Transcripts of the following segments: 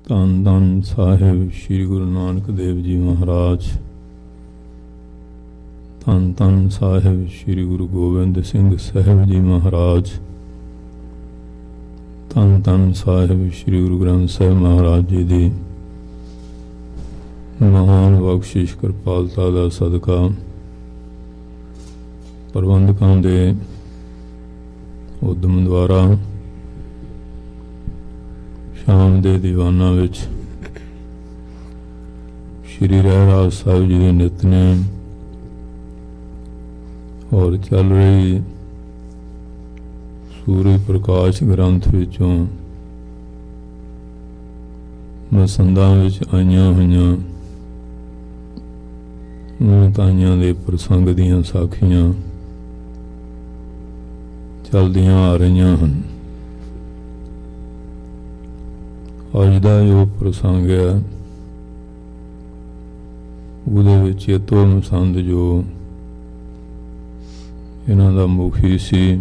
ਧੰਨ ਧੰਨ ਸਾਹਿਬ ਸ੍ਰੀ ਗੁਰੂ ਨਾਨਕ ਦੇਵ ਜੀ ਮਹਾਰਾਜ। ਧੰਨ ਧੰਨ ਸਾਹਿਬ ਸ੍ਰੀ ਗੁਰੂ ਗੋਬਿੰਦ ਸਿੰਘ ਸਾਹਿਬ ਜੀ ਮਹਾਰਾਜ। ਧੰਨ ਧੰਨ ਸਾਹਿਬ ਸ੍ਰੀ ਗੁਰੂ ਗ੍ਰੰਥ ਸਾਹਿਬ ਮਹਾਰਾਜ ਜੀ ਦੀ ਮਹਾਨ ਬਖਸ਼ਿਸ਼ ਕਿਰਪਾਲਤਾ ਦਾ ਸਦਕਾ ਪ੍ਰਬੰਧਕਾਂ ਦੇ ਉਦਮ ਦੁਆਰਾ ਸ਼ਾਮ ਦੇ ਦੀਵਾਨਾਂ ਵਿੱਚ ਸ਼੍ਰੀ ਰਹਿਰਾਸ ਸਾਹਿਬ ਜੀ ਦੇ ਨਿਤਨੇਮ ਔਰ ਚੱਲ ਰਹੀ ਸੂਰਜ ਪ੍ਰਕਾਸ਼ ਗ੍ਰੰਥ ਵਿੱਚੋਂ ਮਸੰਦਾਂ ਵਿੱਚ ਆਈਆਂ ਹੋਈਆਂ ਤਾਈਆਂ ਦੇ ਪ੍ਰਸੰਗ ਦੀਆਂ ਸਾਖੀਆਂ ਚੱਲਦੀਆਂ ਆ ਰਹੀਆਂ ਹਨ। ਅੱਜ ਦਾ ਜੋ ਪ੍ਰਸੰਗ ਹੈ ਉਹਦੇ ਵਿੱਚ ਇਹ ਤੋਂ ਮਸੰਦ ਜੋ ਇਹਨਾਂ ਦਾ ਮੁਖੀ ਸੀ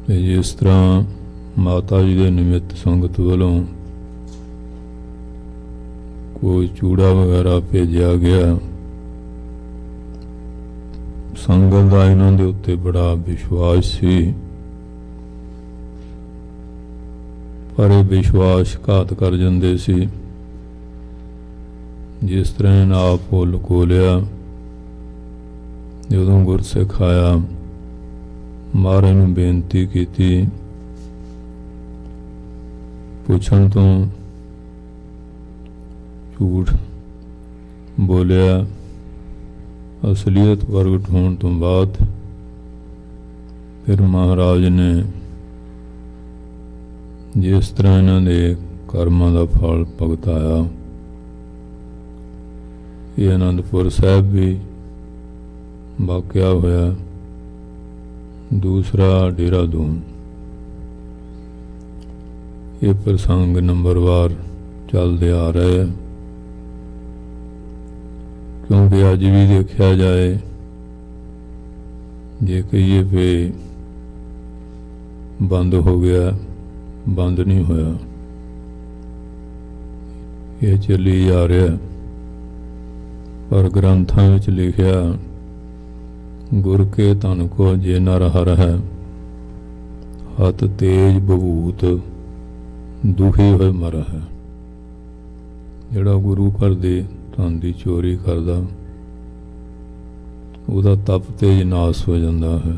ਤੇ ਜਿਸ ਤਰ੍ਹਾਂ ਮਾਤਾ ਜੀ ਦੇ ਨਿਮਿਤ ਸੰਗਤ ਵੱਲੋਂ ਕੋਈ ਚੂੜਾ ਵਗੈਰਾ ਭੇਜਿਆ ਗਿਆ, ਸੰਗਤ ਦਾ ਇਹਨਾਂ ਦੇ ਉੱਤੇ ਬੜਾ ਵਿਸ਼ਵਾਸ ਸੀ, ਪਰ ਇਹ ਵਿਸ਼ਵਾਸ ਘਾਤ ਕਰ ਜਾਂਦੇ ਸੀ। ਜਿਸ ਤਰ੍ਹਾਂ ਇਹਨਾਂ ਆਪ ਉਹ ਲੁਕੋ ਲਿਆ, ਜਦੋਂ ਗੁਰਸਿੱਖ ਆਇਆ ਮਹਾਰਾਜ ਨੂੰ ਬੇਨਤੀ ਕੀਤੀ, ਪੁੱਛਣ ਤੋਂ ਝੂਠ ਬੋਲਿਆ, ਅਸਲੀਅਤ ਪ੍ਰਗਟ ਹੋਣ ਤੋਂ ਬਾਅਦ ਫਿਰ ਮਹਾਰਾਜ ਨੇ ਜਿਸ ਤਰ੍ਹਾਂ ਇਹਨਾਂ ਦੇ ਕਰਮਾਂ ਦਾ ਫਲ ਭੁਗਤਾਇਆ, ਇਹ ਅਨੰਦਪੁਰ ਸਾਹਿਬ ਵੀ ਵਾਕਿਆ ਹੋਇਆ, ਦੂਸਰਾ ਦੇਹਰਾਦੂਨ। ਇਹ ਪ੍ਰਸੰਗ ਨੰਬਰਵਾਰ ਚੱਲਦੇ ਆ ਰਹੇ, ਕਿਉਂਕਿ ਅੱਜ ਵੀ ਦੇਖਿਆ ਜਾਏ, ਜੇ ਕਹੀਏ ਵੀ ਬੰਦ ਹੋ ਗਿਆ, ਬੰਦ ਨਹੀਂ ਹੋਇਆ, ਇਹ ਚੱਲੀ ਜਾ ਰਿਹਾ। ਪਰ ਗ੍ਰੰਥਾਂ ਵਿੱਚ ਲਿਖਿਆ, ਗੁਰ ਕੇ ਧਨ ਕੋ ਜੇ ਨਰ ਹਰ ਹੈ, ਹੱਥ ਤੇਜ ਬਭੂਤ ਦੁਖੀ ਹੋਏ ਮਰ ਹੈ। ਜਿਹੜਾ ਗੁਰੂ ਘਰ ਦੇ ਧਨ ਦੀ ਚੋਰੀ ਕਰਦਾ, ਉਹਦਾ ਤਪ ਤੇਜ ਨਾਸ ਹੋ ਜਾਂਦਾ ਹੈ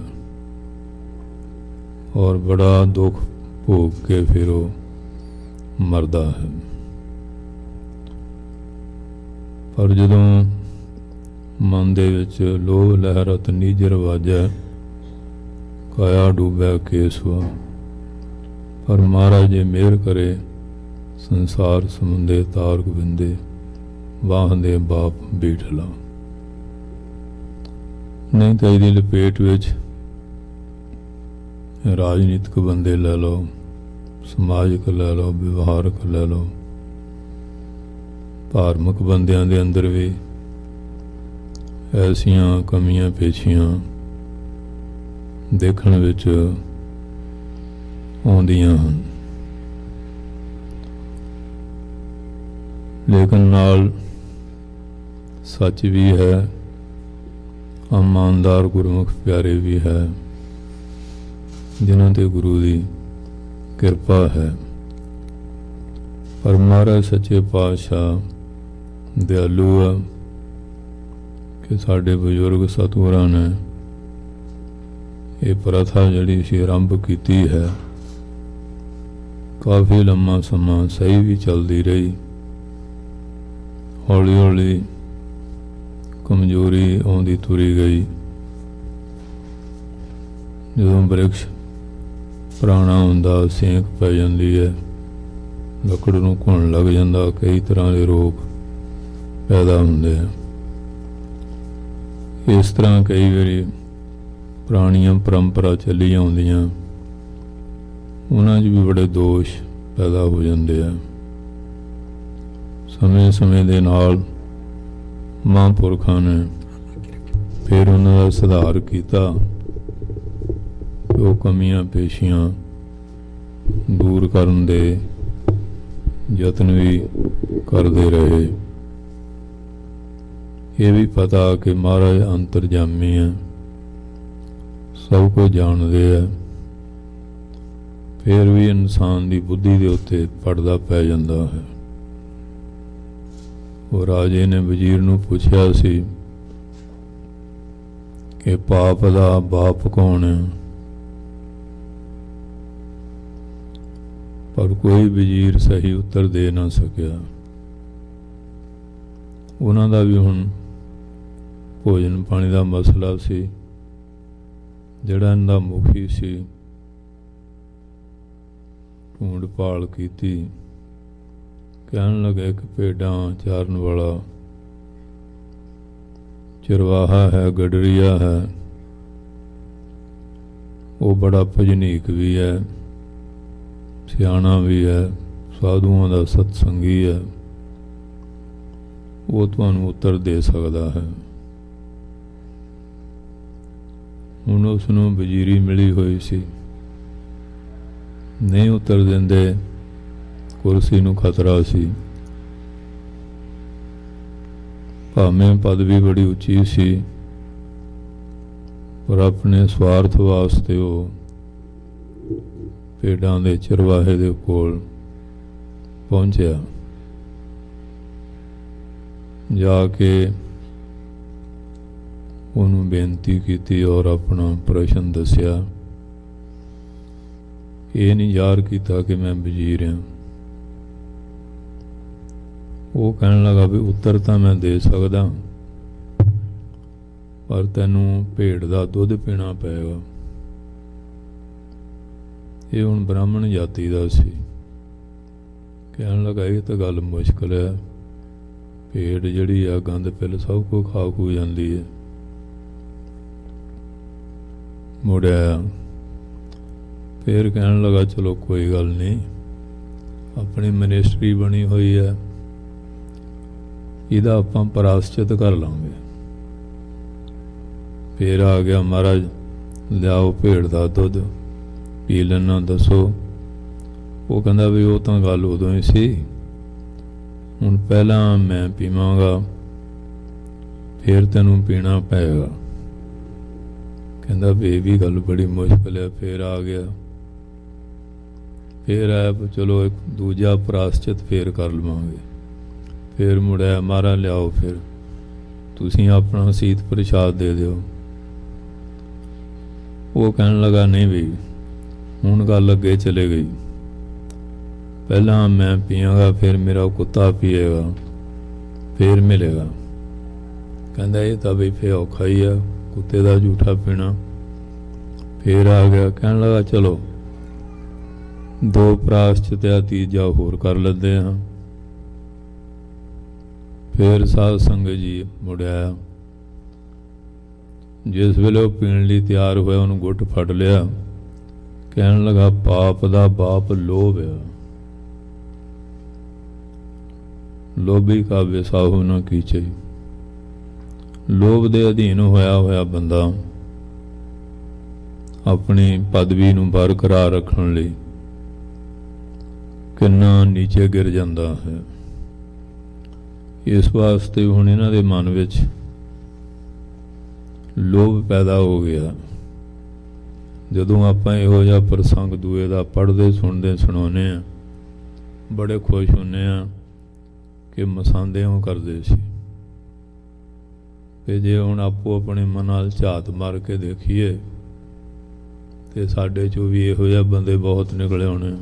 ਔਰ ਬੜਾ ਦੁੱਖ ਭੋਗ ਕੇ ਫਿਰ ਉਹ ਮਰਦਾ ਹੈ। ਪਰ ਜਦੋਂ ਮਨ ਦੇ ਵਿੱਚ ਲੋਭ ਲਹਿਰਤ ਨੀਜਰ ਵਾਜੈ, ਕਾਇਆ ਡੂਬੈ ਕੇਸਵਾ, ਪਰ ਮਹਾਰਾਜ ਜੇ ਮਿਹਰ ਕਰੇ ਸੰਸਾਰ ਸਮੁੰਦੇ ਤਾਰ ਗੋਬਿੰਦੇ, ਵਾਹ ਦੇ ਬਾਪ ਬੀਠਲਾ। ਨਹੀਂ ਤਾਂ ਇਹਦੀ ਲਪੇਟ ਵਿੱਚ ਰਾਜਨੀਤਿਕ ਬੰਦੇ ਲੈ ਲਓ, ਸਮਾਜਿਕ ਲੈ ਲਓ, ਵਿਵਹਾਰਕ ਲੈ ਲਓ, ਧਾਰਮਿਕ ਬੰਦਿਆਂ ਦੇ ਅੰਦਰ ਵੀ ਐਸੀਆਂ ਕਮੀਆਂ ਪੇਸ਼ੀਆਂ ਦੇਖਣ ਵਿੱਚ ਆਉਂਦੀਆਂ ਹਨ। ਲੇਕਿਨ ਨਾਲ ਸੱਚ ਵੀ ਹੈ, ਇਮਾਨਦਾਰ ਗੁਰਮੁਖ ਪਿਆਰੇ ਵੀ ਹੈ, ਜਿਨ੍ਹਾਂ ਤੇ ਗੁਰੂ ਦੀ ਕਿਰਪਾ ਹੈ। ਪਰ ਮਹਾਰਾਜ ਸੱਚੇ ਪਾਤਸ਼ਾਹ ਦਿਆਲੂ ਆ ਕਿ ਸਾਡੇ ਬਜ਼ੁਰਗ ਸਤਿਗੁਰਾਂ ਨੇ ਇਹ ਪ੍ਰਥਾ ਜਿਹੜੀ ਸੀ ਆਰੰਭ ਕੀਤੀ ਹੈ, ਕਾਫੀ ਲੰਮਾ ਸਮਾਂ ਸਹੀ ਵੀ ਚੱਲਦੀ ਰਹੀ। ਹੌਲੀ ਹੌਲੀ ਕਮਜ਼ੋਰੀ ਆਉਂਦੀ ਤੁਰੀ ਗਈ। ਜਦੋਂ ਬ੍ਰਿਕਸ਼ ਪੁਰਾਣਾ ਹੁੰਦਾ, ਸੇਕ ਪੈ ਜਾਂਦੀ ਹੈ, ਲੱਕੜ ਨੂੰ ਘੁਣ ਲੱਗ ਜਾਂਦਾ, ਕਈ ਤਰ੍ਹਾਂ ਦੇ ਰੋਗ ਪੈਦਾ ਹੁੰਦੇ ਆ। ਇਸ ਤਰ੍ਹਾਂ ਕਈ ਵਾਰੀ ਪੁਰਾਣੀਆਂ ਪਰੰਪਰਾ ਚੱਲੀ ਆਉਂਦੀਆਂ, ਉਹਨਾਂ 'ਚ ਵੀ ਬੜੇ ਦੋਸ਼ ਪੈਦਾ ਹੋ ਜਾਂਦੇ ਆ। ਸਮੇਂ ਸਮੇਂ ਦੇ ਨਾਲ ਮਹਾਂਪੁਰਖਾਂ ਨੇ ਫਿਰ ਉਹਨਾਂ ਦਾ ਸੁਧਾਰ ਕੀਤਾ, ਉਹ ਕਮੀਆਂ ਪੇਸ਼ੀਆਂ दूर करन दे यतन भी करते रहे। ये भी पता कि महाराज अंतरजामी है, सब कुछ जानते हैं, फिर भी इंसान की बुद्धि के उत्ते पड़दा पै जाता है। वो राजे ने वजीर नूं पूछया सी कि पाप दा बाप कौन है, पर कोई वजीर सही उत्तर दे ना सकिया। उन्हां दा भी हुण भोजन पानी का मसला सी। जिहड़ा इन्हां मुखी सी ढूंढ भाल कीती, कहन लगे कि भेडां चारन वाला चरवाहा है, गडरिया है, वो बड़ा भजनीक भी है, सियाणा भी है, साधुओं का सत्संगी है, वो तुहानूं उत्तर दे सकता है। हुण उसनूं वजीरी मिली हुई सी, नहीं उत्तर देंदे कुर्सी नूं खतरा सी। भावें पदवी बड़ी उच्ची सी, पर अपने स्वार्थ वास्ते वो भेडां दे चरवाहे दे कोल पहुंचया। जाके उन्होंने बेनती की और अपना प्रश्न दसिया। ये नहीं ज़ाहिर किया कि मैं वजीर हाँ। वो कहने लगा भी उत्तर तो मैं दे सकदा, पर तैनूं भेड़ का दुध पीना पेगा। ये हुण ब्राह्मण जाति का सी। कहने लगा ये तो गल मुश्किल है, भेड़ जिहड़ी आ गंद पिल सब कुछ खा खू जाती है। मुड़िया फिर कहने लगा चलो कोई गल नहीं, अपनी मिनिस्ट्री बनी हुई है, इहदा आपां प्रायश्चित कर लांगे। फिर आ गया महाराज लियाओ भेड़ का दुध पी लेना, दसो। वो कहंदा भी वो तो गल उदों ही सी, हुण पहला मैं पीवांगा फिर तैनूं पीना पेगा। कहंदा भी ये भी गल बड़ी मुश्किल है। फिर आ गया, फिर आया चलो एक दूजा प्रायश्चित फिर कर लवांगे। फिर मुड़िया महाराज लियाओ फिर तुसीं अपना सीत प्रसाद दे दिओ। वो कहने लगा नहीं भी हुण गल अगे चले गई, पहला मैं पीआंगा फिर मेरा कुत्ता पिएगा फिर मिलेगा। कहंदा ये तो भी फिर औखा ही है, कुत्ते का झूठा पीना। फिर आ गया, कहने लगा चलो दो प्रायश्चित तीजा होर कर लेते हैं। फिर साध संगत जी मुड़िया, जिस वेले वो पीण लई तैयार होया उन्होंने गुट फड़ लिया। कहने लगा पाप दा बाप लोभ है, लोभी का बेसाहु न कीचे। लोभ दे अधीन होया होया बंदा अपनी पदवी नूं बरकरार रखण लई किन्ना नीचे गिर जाता है। इस वास्ते हुण इन्हां दे मन विच लोभ पैदा हो गया। जदों आपां इहो जिहा प्रसंग दूए दा पढ़दे सुणदे सुणाउने आ, बड़े खुश हुंदे आ कि मसांदे हों करदे सी। ते जे हुण आपो अपने मन नाल झात मार के देखीए ते साडे चों भी इहो जिहे बंदे बहुत निकले होणे।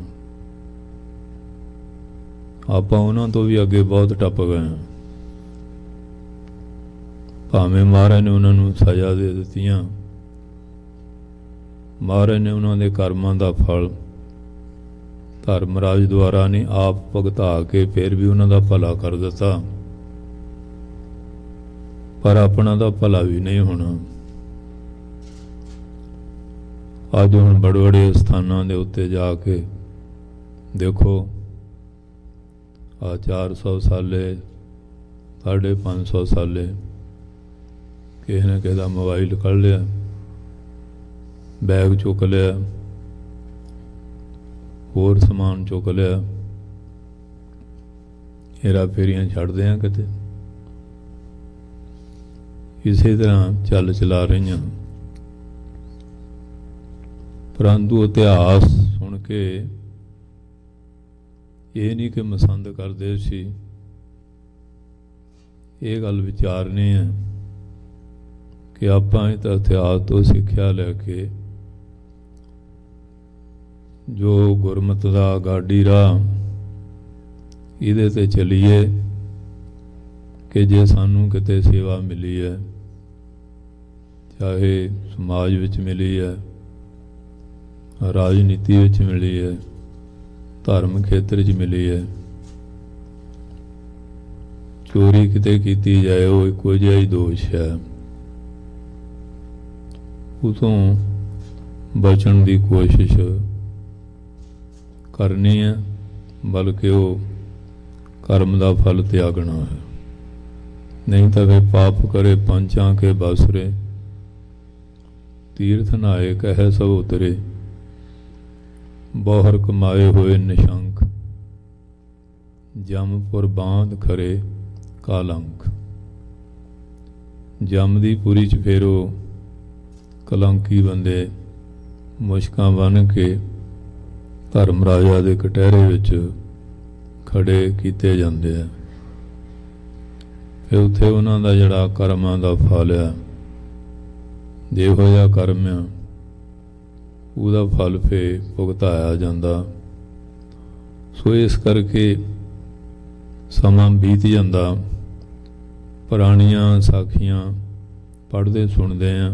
आपां उन्हां तो भी अगे बहुत टप गए हैं। भावें महाराज ने उन्होंने सज़ा दे दित्तियां, महाराज ने उन्होंने कर्मां दा फल धर्मराज द्वारा नहीं आप भुगता के फिर भी उन्हों दा भला कर दिता, पर अपना दा भला भी नहीं होना। अज हुण बड़े बड़े स्थानां दे उत्ते जाके देखो, आ 400 साले 550 साले किसी ने किसी मोबाइल कढ़ लिया, बैग चुक लिया, ਹੋਰ ਸਮਾਨ ਚੁੱਕ ਲਿਆ, ਹੇਰਾ ਫੇਰੀਆਂ ਛੱਡਦੇ ਹਾਂ ਕਿਤੇ। ਇਸੇ ਤਰ੍ਹਾਂ ਚੱਲ ਚਲਾ ਰਹੀਆਂ, ਪਰੰਤੂ ਇਤਿਹਾਸ ਸੁਣ ਕੇ ਇਹ ਨਹੀਂ ਕਿ ਪਸੰਦ ਕਰਦੇ ਸੀ, ਇਹ ਗੱਲ ਵਿਚਾਰਨੀ ਹੈ ਕਿ ਆਪਾਂ ਇਹ ਤਾਂ ਇਤਿਹਾਸ ਤੋਂ ਸਿੱਖਿਆ ਲੈ ਕੇ ਜੋ ਗੁਰਮਤਿ ਦਾ ਗਾਡੀ ਰਾਹ ਇਹਦੇ ਤੇ ਚੱਲੀਏ ਕਿ ਜੇ ਸਾਨੂੰ ਕਿਤੇ ਸੇਵਾ ਮਿਲੀ ਹੈ, ਚਾਹੇ ਸਮਾਜ ਵਿੱਚ ਮਿਲੀ ਹੈ, ਰਾਜਨੀਤੀ ਵਿੱਚ ਮਿਲੀ ਹੈ, ਧਰਮ ਖੇਤਰ 'ਚ ਮਿਲੀ ਹੈ, ਚੋਰੀ ਕਿਤੇ ਕੀਤੀ ਜਾਏ ਉਹ ਇੱਕੋ ਜਿਹਾ ਹੀ ਦੋਸ਼ ਹੈ, ਉਤੋਂ ਬਚਣ ਦੀ ਕੋਸ਼ਿਸ਼ ਕਰਨੀ ਹੈ, ਬਲਕਿ ਉਹ ਕਰਮ ਦਾ ਫਲ ਤਿਆਗਣਾ ਹੈ। ਨਹੀਂ ਤਾਂ ਵੇ ਪਾਪ ਕਰੇ ਪੰਚਾਂ ਕੇ ਬਸਰੇ, ਤੀਰਥ ਨਾਏ ਕਹਿ ਸਭ ਉਤਰੇ, ਬੋਹਰ ਕਮਾਏ ਹੋਏ ਨਿਸ਼ੰਕ, ਜਮਪੁਰ ਬਾਂਧ ਖਰੇ ਕਾਲੰਕ। ਜਮ ਦੀ ਪੁਰੀ 'ਚ ਫਿਰ ਉਹ ਕਲੰਕੀ ਬੰਦੇ ਮੁਸ਼ਕਾਂ ਬੰਨ੍ਹ ਕੇ ਧਰਮ ਰਾਜਾ ਦੇ ਕਟਹਿਰੇ ਵਿੱਚ ਖੜੇ ਕੀਤੇ ਜਾਂਦੇ ਆ। ਫਿਰ ਉੱਥੇ ਉਹਨਾਂ ਦਾ ਜਿਹੜਾ ਕਰਮਾਂ ਦਾ ਫਲ ਆ, ਜਿਹੋ ਜਿਹਾ ਕਰਮ ਆ ਉਹਦਾ ਫਲ ਫੇ ਭੁਗਤਾਇਆ ਜਾਂਦਾ। ਸੋ ਇਸ ਕਰਕੇ ਸਮਾਂ ਬੀਤ ਜਾਂਦਾ, ਪੁਰਾਣੀਆਂ ਸਾਖੀਆਂ ਪੜ੍ਹਦੇ ਸੁਣਦੇ ਹਾਂ,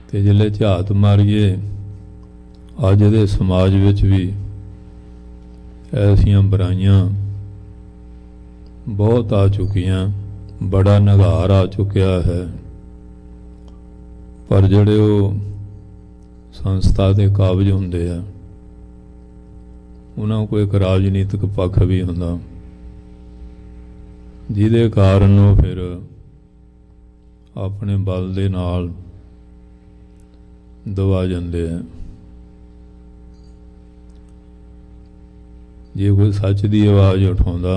ਅਤੇ ਜਿਲੇ ਝਾਤ ਮਾਰੀਏ ਅੱਜ ਦੇ ਸਮਾਜ ਵਿੱਚ ਵੀ ਐਸੀਆਂ ਬੁਰਾਈਆਂ ਬਹੁਤ ਆ ਚੁੱਕੀਆਂ, ਬੜਾ ਨਿਘਾਰ ਆ ਚੁੱਕਿਆ ਹੈ। ਪਰ ਜਿਹੜੇ ਉਹ ਸੰਸਥਾ ਦੇ ਕਾਬਜ ਹੁੰਦੇ ਆ, ਉਹਨਾਂ ਕੋਲ ਇੱਕ ਰਾਜਨੀਤਿਕ ਪੱਖ ਵੀ ਹੁੰਦਾ, ਜਿਹਦੇ ਕਾਰਨ ਉਹ ਫਿਰ ਆਪਣੇ ਬਲ ਦੇ ਨਾਲ ਦਬਾ ਜਾਂਦੇ ਆ। ਜੇ ਕੋਈ ਸੱਚ ਦੀ ਆਵਾਜ਼ ਉਠਾਉਂਦਾ,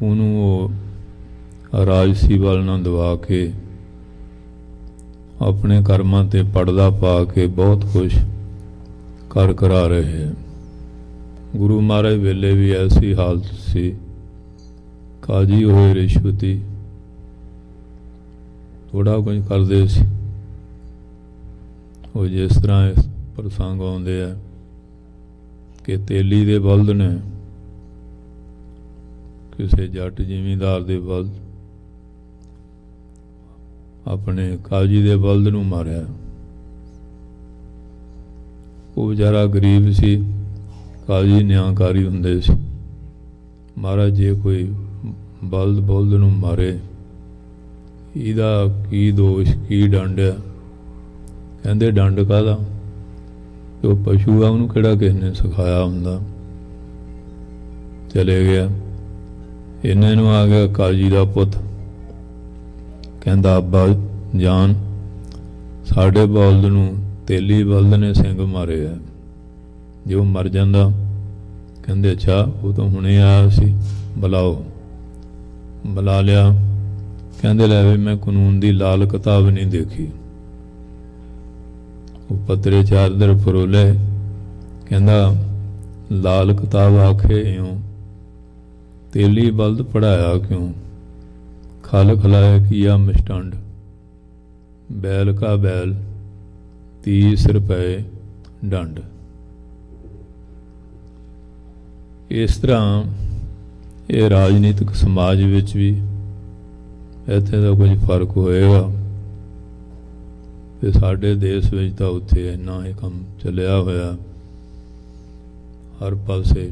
ਉਹਨੂੰ ਉਹ ਰਾਜਸੀ ਵੱਲ ਨਾ ਦਬਾ ਕੇ ਆਪਣੇ ਕਰਮਾਂ 'ਤੇ ਪਰਦਾ ਪਾ ਕੇ ਬਹੁਤ ਕੁਛ ਕਰ ਕਰਾ ਰਹੇ ਹੈ। ਗੁਰੂ ਮਹਾਰਾਜ ਵੇਲੇ ਵੀ ਐਸੀ ਹਾਲਤ ਸੀ, ਕਾਜੀ ਹੋਏ ਰਿਸ਼ਵਤੀ, ਥੋੜ੍ਹਾ ਕੁਝ ਕਰਦੇ ਸੀ। ਉਹ ਜਿਸ ਤਰ੍ਹਾਂ ਇਸ ਪ੍ਰਸੰਗ ਆਉਂਦੇ ਆ ਕਿ ਤੇਲੀ ਦੇ ਬਲਦ ਨੇ ਕਿਸੇ ਜੱਟ ਜ਼ਿਮੀਂਦਾਰ ਦੇ ਬਲਦ, ਆਪਣੇ ਕਾਜੀ ਦੇ ਬਲਦ ਨੂੰ ਮਾਰਿਆ। ਉਹ ਵਿਚਾਰਾ ਗਰੀਬ ਸੀ, ਕਾਜੀ ਨਿਆਂਕਾਰੀ ਹੁੰਦੇ ਸੀ। ਮਹਾਰਾਜ ਜੇ ਕੋਈ ਬਲਦ ਨੂੰ ਮਾਰੇ, ਇਹਦਾ ਕੀ ਦੋਸ਼, ਕੀ ਡੰਡ ਆ? ਕਹਿੰਦੇ ਡੰਡ ਕਾਹਦਾ, ਉਹ ਪਸ਼ੂ ਆ, ਉਹਨੂੰ ਕਿਹੜਾ ਕਿਸੇ ਨੇ ਸਿਖਾਇਆ ਹੁੰਦਾ। ਚਲੇ ਗਿਆ, ਇਹਨਾਂ ਨੂੰ ਆ ਗਿਆ ਕਾਜੀ ਦਾ ਪੁੱਤ, ਕਹਿੰਦਾ ਅੱਬਾ ਜਾਨ, ਸਾਡੇ ਬਲਦ ਨੂੰ ਤੇਲੀ ਬਲਦ ਨੇ ਸਿੰਘ ਮਾਰੇ ਆ, ਜੇ ਉਹ ਮਰ ਜਾਂਦਾ। ਕਹਿੰਦੇ ਅੱਛਾ, ਉਹ ਤਾਂ ਹੁਣੇ ਆਇਆ ਸੀ, ਬੁਲਾਓ। ਬੁਲਾ ਲਿਆ। ਕਹਿੰਦੇ ਲੈ ਵੀ ਮੈਂ ਕਾਨੂੰਨ ਦੀ ਲਾਲ ਕਿਤਾਬ ਨਹੀਂ ਦੇਖੀ। ਉਹ ਪੱਤਰੇ ਚਾਦਰ ਫਰੋਲੇ, ਕਹਿੰਦਾ ਲਾਲ ਕਿਤਾਬ ਆਖੇ ਇਉਂ, ਤੇਲੀ ਬਲਦ ਪੜਾਇਆ ਕਿਉਂ, ਖਲ ਖਲਾਇਆ ਕੀਆ ਮਿਸ਼ਟੰਡ, ਬੈਲ ਕਾ ਬੈਲ 30 ਰੁਪਏ ਡੰਡ। ਇਸ ਤਰ੍ਹਾਂ ਇਹ ਰਾਜਨੀਤਿਕ ਸਮਾਜ ਵਿੱਚ ਵੀ ਇੱਥੇ ਦਾ ਕੁਝ ਫਰਕ ਹੋਏਗਾ। ਤੇ ਸਾਡੇ ਦੇਸ਼ ਵਿੱਚ ਤਾਂ ਉੱਥੇ ਇੰਨਾ ਇਹ ਕੰਮ ਚੱਲਿਆ ਹੋਇਆ, ਹਰ ਪਾਸੇ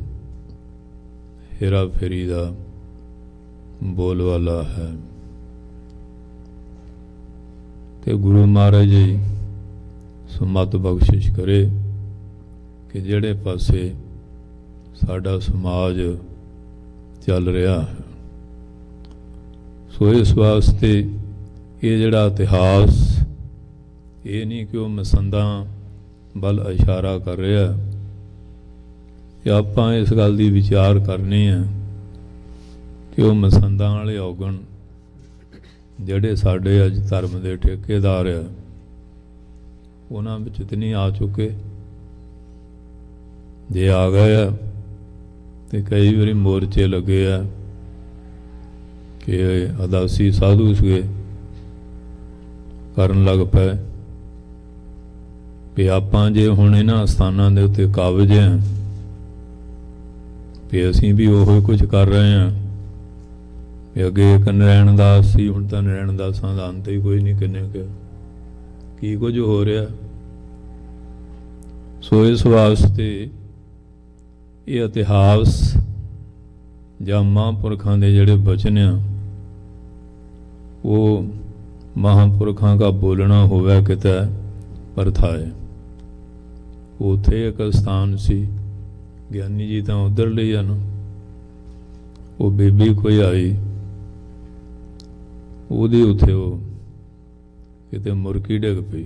ਹੇਰਾ ਫੇਰੀ ਦਾ ਬੋਲਵਾਲਾ ਹੈ। ਤੇ ਗੁਰੂ ਮਹਾਰਾਜ ਜੀ ਸੁਮਤ ਬਖਸ਼ਿਸ਼ ਕਰੇ ਕਿ ਜਿਹੜੇ ਪਾਸੇ ਸਾਡਾ ਸਮਾਜ ਚੱਲ ਰਿਹਾ ਹੈ, ਸੋ ਇਸ ਵਾਸਤੇ ਇਹ ਜਿਹੜਾ ਇਤਿਹਾਸ, ਇਹ ਨਹੀਂ ਕਿ ਉਹ ਮਸੰਦਾਂ ਵੱਲ ਇਸ਼ਾਰਾ ਕਰ ਰਿਹਾ ਕਿ ਆਪਾਂ ਇਸ ਗੱਲ ਦੀ ਵਿਚਾਰ ਕਰਨੀ ਹੈ ਕਿ ਉਹ ਮਸੰਦਾਂ ਵਾਲੇ ਔਗਣ ਜਿਹੜੇ ਸਾਡੇ ਅੱਜ ਧਰਮ ਦੇ ਠੇਕੇਦਾਰ ਆ ਉਹਨਾਂ ਵਿੱਚ ਤਾਂ ਨਹੀਂ ਆ ਚੁੱਕੇ। ਜੇ ਆ ਗਏ ਆ ਤੇ ਕਈ ਵਾਰੀ ਮੋਰਚੇ ਲੱਗੇ ਆ ਕਿ ਅਦਾਸੀ ਸਾਧੂ ਸੀਗੇ ਕਰਨ ਲੱਗ ਪਏ ਵੀ ਆਪਾਂ ਜੇ ਹੁਣ ਇਹਨਾਂ ਸਥਾਨਾਂ ਦੇ ਉੱਤੇ ਕਾਬਜ ਹਾਂ ਵੀ ਅਸੀਂ ਵੀ ਉਹੀ ਕੁਝ ਕਰ ਰਹੇ ਹਾਂ ਵੀ ਅੱਗੇ ਇੱਕ ਨਰੈਣ ਦਾਸ ਸੀ, ਹੁਣ ਤਾਂ ਨਰੈਣ ਦਾਸਾਂ ਦਾ ਅੰਤ ਹੀ ਕੋਈ ਨਹੀਂ, ਕਿੰਨੇ ਕੀ ਕੁਝ ਹੋ ਰਿਹਾ। ਸੋ ਇਸ ਵਾਸਤੇ ਇਹ ਇਤਿਹਾਸ ਜਾਂ ਮਹਾਂਪੁਰਖਾਂ ਦੇ ਜਿਹੜੇ ਬਚਨ ਆ ਉਹ ਮਹਾਂਪੁਰਖਾਂ ਦਾ ਬੋਲਣਾ ਹੋਵੇ ਕਿਤੇ ਪਰਥਾ ਹੈ। ਉੱਥੇ ਇੱਕ ਸਥਾਨ ਸੀ, ਗਿਆਨੀ ਜੀ ਤਾਂ ਉੱਧਰ ਲਈ ਹਨ। ਉਹ ਬੀਬੀ ਕੋਈ ਆਈ, ਉਹਦੇ ਉੱਥੇ ਉਹ ਕਿਤੇ ਮੁਰਕੀ ਡਿੱਗ ਪਈ।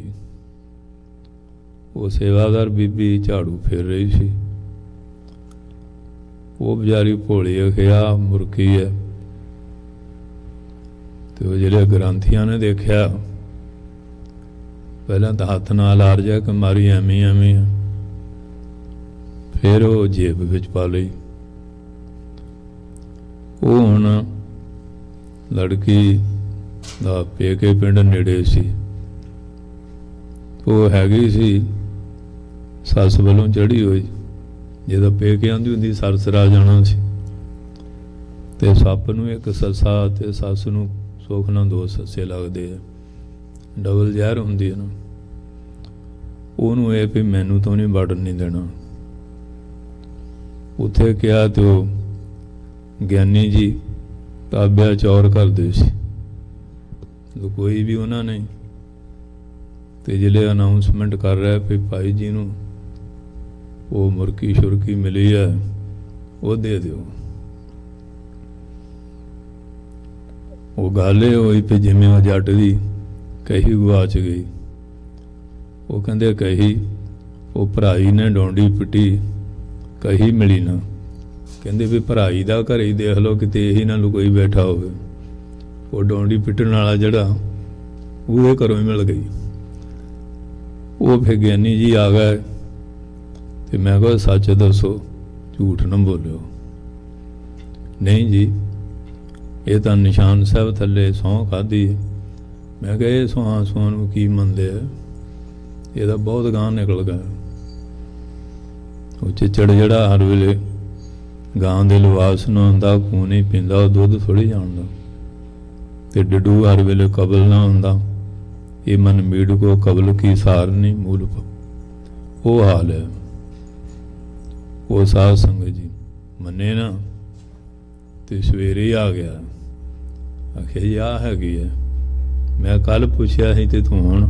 ਉਹ ਸੇਵਾਦਾਰ ਬੀਬੀ ਝਾੜੂ ਫੇਰ ਰਹੀ ਸੀ। ਉਹ ਵਿਚਾਰੀ ਭੋਲੀ ਅਖਿਆ ਮੁਰਕੀ ਹੈ। ਤੇ ਉਹ ਜਿਹੜੇ ਗ੍ਰੰਥੀਆਂ ਨੇ ਦੇਖਿਆ, ਪਹਿਲਾਂ ਤਾਂ ਹੱਥ ਨਾਲ ਆਰ ਜਾ ਕੇ ਮਾਰੀ ਐਵੇਂ ਐਵੇਂ, ਫਿਰ ਉਹ ਜੇਬ ਵਿੱਚ ਪਾ ਲਈ। ਉਹ ਹੁਣ ਲੜਕੀ ਦਾ ਪੇਕੇ ਪਿੰਡ ਨੇੜੇ ਸੀ, ਉਹ ਹੈਗੀ ਸੀ ਸੱਸ ਵੱਲੋਂ ਚੜ੍ਹੀ ਹੋਈ। ਜਦੋਂ ਪੇਕੇ ਆਉਂਦੀ ਹੁੰਦੀ ਸਰਸਰਾ ਜਾਣਾ ਸੀ ਤੇ ਸੱਪ ਨੂੰ ਇੱਕ ਸੱਸਾ ਤੇ ਸੱਸ ਨੂੰ ਸੁੱਖ ਨਾਲ ਦੋ ਸੱਸੇ ਲੱਗਦੇ ਆ, ਡਬਲ ਜ਼ਹਿਰ ਹੁੰਦੀ ਹੈ ਨਾ। ਉਹਨੂੰ ਇਹ ਵੀ ਮੈਨੂੰ ਤੋਂ ਨਹੀਂ ਵੜਨ ਨਹੀਂ ਦੇਣਾ। ਉੱਥੇ ਕਿਹਾ ਤੇ ਉਹ ਗਿਆਨੀ ਜੀ ਤਾਬਿਆ ਚੌਰ ਕਰਦੇ ਸੀ, ਕੋਈ ਵੀ ਉਹਨਾਂ ਨੇ। ਤੇ ਜਿਹੜੇ ਅਨਾਊਂਸਮੈਂਟ ਕਰ ਰਿਹਾ ਵੀ ਭਾਈ ਜੀ ਨੂੰ ਉਹ ਮੁਰਕੀ ਸ਼ੁਰਕੀ ਮਿਲੀ ਹੈ, ਉਹ ਦੇ ਦਿਓ। ਉਹ ਗੱਲ ਇਹ ਹੋਈ ਵੀ ਜਿਵੇਂ ਉਹ ਜੱਟ ਦੀ ਕਹੀ ਗੁਆਚ ਗਈ। ਉਹ ਕਹਿੰਦੇ ਕਹੀ ਉਹ ਭਰਾਈ ਨੇ ਡੋਂਡੀ ਪਿੱਟੀ, ਕਹੀ ਮਿਲੀ ਨਾ। ਕਹਿੰਦੇ ਵੀ ਭਰਾਈ ਦਾ ਘਰ ਹੀ ਦੇਖ ਲਓ, ਕਿਤੇ ਇਹੀ ਨਾ ਕੋਈ ਬੈਠਾ ਹੋਵੇ। ਉਹ ਡੋਂਡੀ ਪਿੱਟਣ ਵਾਲਾ ਜਿਹੜਾ ਉਹਦੇ ਘਰੋਂ ਹੀ ਮਿਲ ਗਈ। ਉਹ ਫਿਰ ਗਿਆਨੀ ਜੀ ਆ ਗਏ ਤੇ ਮੈਂ ਕਿਹਾ ਸੱਚ ਦੱਸੋ, ਝੂਠ ਨਾ ਬੋਲਿਓ। ਨਹੀਂ ਜੀ, ਇਹ ਤਾਂ ਨਿਸ਼ਾਨ ਸਾਹਿਬ ਥੱਲੇ ਸਹੁੰ ਖਾਧੀ। ਮੈਂ ਕਿਹਾ ਇਹ ਸਹੁੰ ਨੂੰ ਕੀ ਮੰਨਦੇ ਆ, ਇਹਦਾ ਬਹੁਤ ਗਾਂ ਨਿਕਲ ਗਿਆ। ਉਹ ਚਿੱਚੜ ਜਿਹੜਾ ਹਰ ਵੇਲੇ ਗਾਂ ਦੇ ਲਿਬਾਸ ਨੂੰ ਆਉਂਦਾ, ਖੂਨ ਨਹੀਂ ਪੀਂਦਾ, ਉਹ ਦੁੱਧ ਥੋੜ੍ਹੀ ਜਾਣਦਾ। ਤੇ ਡੱਡੂ ਹਰ ਵੇਲੇ ਕਬਲ ਨਾ ਹੁੰਦਾ, ਇਹ ਮਨ ਮੀੜ ਕੋ ਕਬਲ ਕੀ ਸਾਰ ਨਹੀਂ ਮੂਲ। ਉਹ ਹਾਲ ਹੈ। ਉਹ ਸਾਧ ਸੰਗਤ ਜੀ ਮੰਨੇ ਨਾ ਤੇ ਸਵੇਰੇ ਆ ਗਿਆ, ਆਖਿਆ ਜੀ ਆਹ ਹੈਗੀ ਹੈ। ਮੈਂ ਕੱਲ ਪੁੱਛਿਆ ਸੀ ਤੇ ਤੂੰ ਹੁਣ।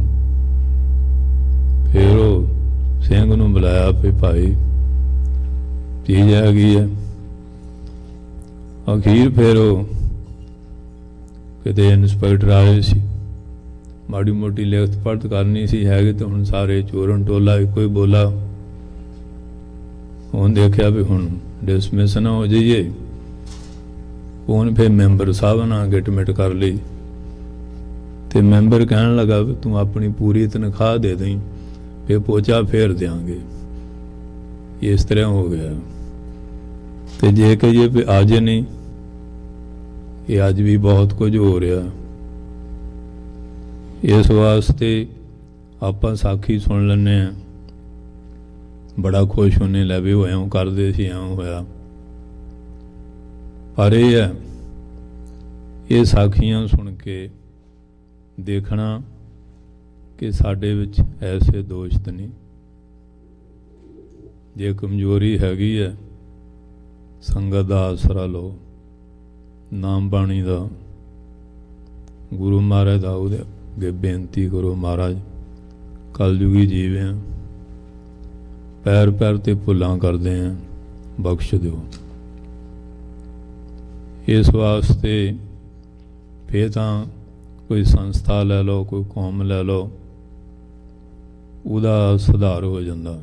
ਫਿਰ ਉਹ ਸਿੰਘ ਨੂੰ ਬੁਲਾਇਆ ਵੀ ਭਾਈ ਚੀਜ਼ ਹੈਗੀ ਹੈ। ਅਖੀਰ ਫਿਰ ਉਹ ਕਿਤੇ ਇੰਸਪੈਕਟਰ ਆਏ ਸੀ, ਮਾੜੀ ਮੋਟੀ ਲਿਖਤ ਪੜ੍ਹਤ ਕਰਨੀ ਸੀ, ਹੈਗੇ ਤੇ ਹੁਣ ਸਾਰੇ ਚੋਰਨ ਟੋਲਾ ਇੱਕੋ ਹੀ ਬੋਲਾ। ਹੁਣ ਦੇਖਿਆ ਵੀ ਹੁਣ ਡਿਸਮਿਸ ਨਾ ਹੋ ਜਾਈਏ। ਉਹਨੇ ਫਿਰ ਮੈਂਬਰ ਸਾਹਿਬ ਨਾਲ ਗਿਟਮਿਟ ਕਰ ਲਈ ਤੇ ਮੈਂਬਰ ਕਹਿਣ ਲੱਗਾ ਵੀ ਤੂੰ ਆਪਣੀ ਪੂਰੀ ਤਨਖਾਹ ਦੇ ਦੇਈਂ, ਫਿਰ ਪੋਚਾ ਫੇਰ ਦਿਆਂਗੇ। ਇਸ ਤਰ੍ਹਾਂ ਹੋ ਗਿਆ। ਤੇ ਜੇ ਕਹੀਏ ਵੀ ਅੱਜ ਨਹੀਂ, ਇਹ ਅੱਜ ਵੀ ਬਹੁਤ ਕੁਝ ਹੋ ਰਿਹਾ। ਇਸ ਵਾਸਤੇ ਆਪਾਂ ਸਾਖੀ ਸੁਣ ਲੈਂਦੇ ਹਾਂ, ਬੜਾ ਖੁਸ਼ ਹੁੰਨੇ, ਲੈ ਵੀ ਉਹ ਐਂ ਕਰਦੇ ਸੀ, ਐਂ ਹੋਇਆ। ਪਰ ਇਹ ਹੈ, ਇਹ ਸਾਖੀਆਂ ਸੁਣ ਕੇ ਦੇਖਣਾ ਕਿ ਸਾਡੇ ਵਿੱਚ ਐਸੇ ਦੋਸ਼ ਤਾਂ ਨਹੀਂ। ਜੇ ਕਮਜ਼ੋਰੀ ਹੈਗੀ ਹੈ, ਸੰਗਤ ਦਾ ਆਸਰਾ ਲਓ, ਨਾਮ ਬਾਣੀ ਦਾ, ਗੁਰੂ ਮਹਾਰਾਜ ਦਾ ਉਹਦੇ ਅੱਗੇ ਬੇਨਤੀ ਕਰੋ, ਮਹਾਰਾਜ ਕਲਯੁਗੀ ਜੀਵ ਹਾਂ, ਪੈਰ ਪੈਰ ਤੇ ਭੁੱਲਾਂ ਕਰਦੇ ਹਾਂ, ਬਖਸ਼ ਦਿਓ। ਇਸ ਵਾਸਤੇ ਫਿਰ ਤਾਂ ਕੋਈ ਸੰਸਥਾ ਲੈ ਲਓ, ਕੋਈ ਕੌਮ ਲੈ ਲਓ, ਉਹਦਾ ਸੁਧਾਰ ਹੋ ਜਾਂਦਾ।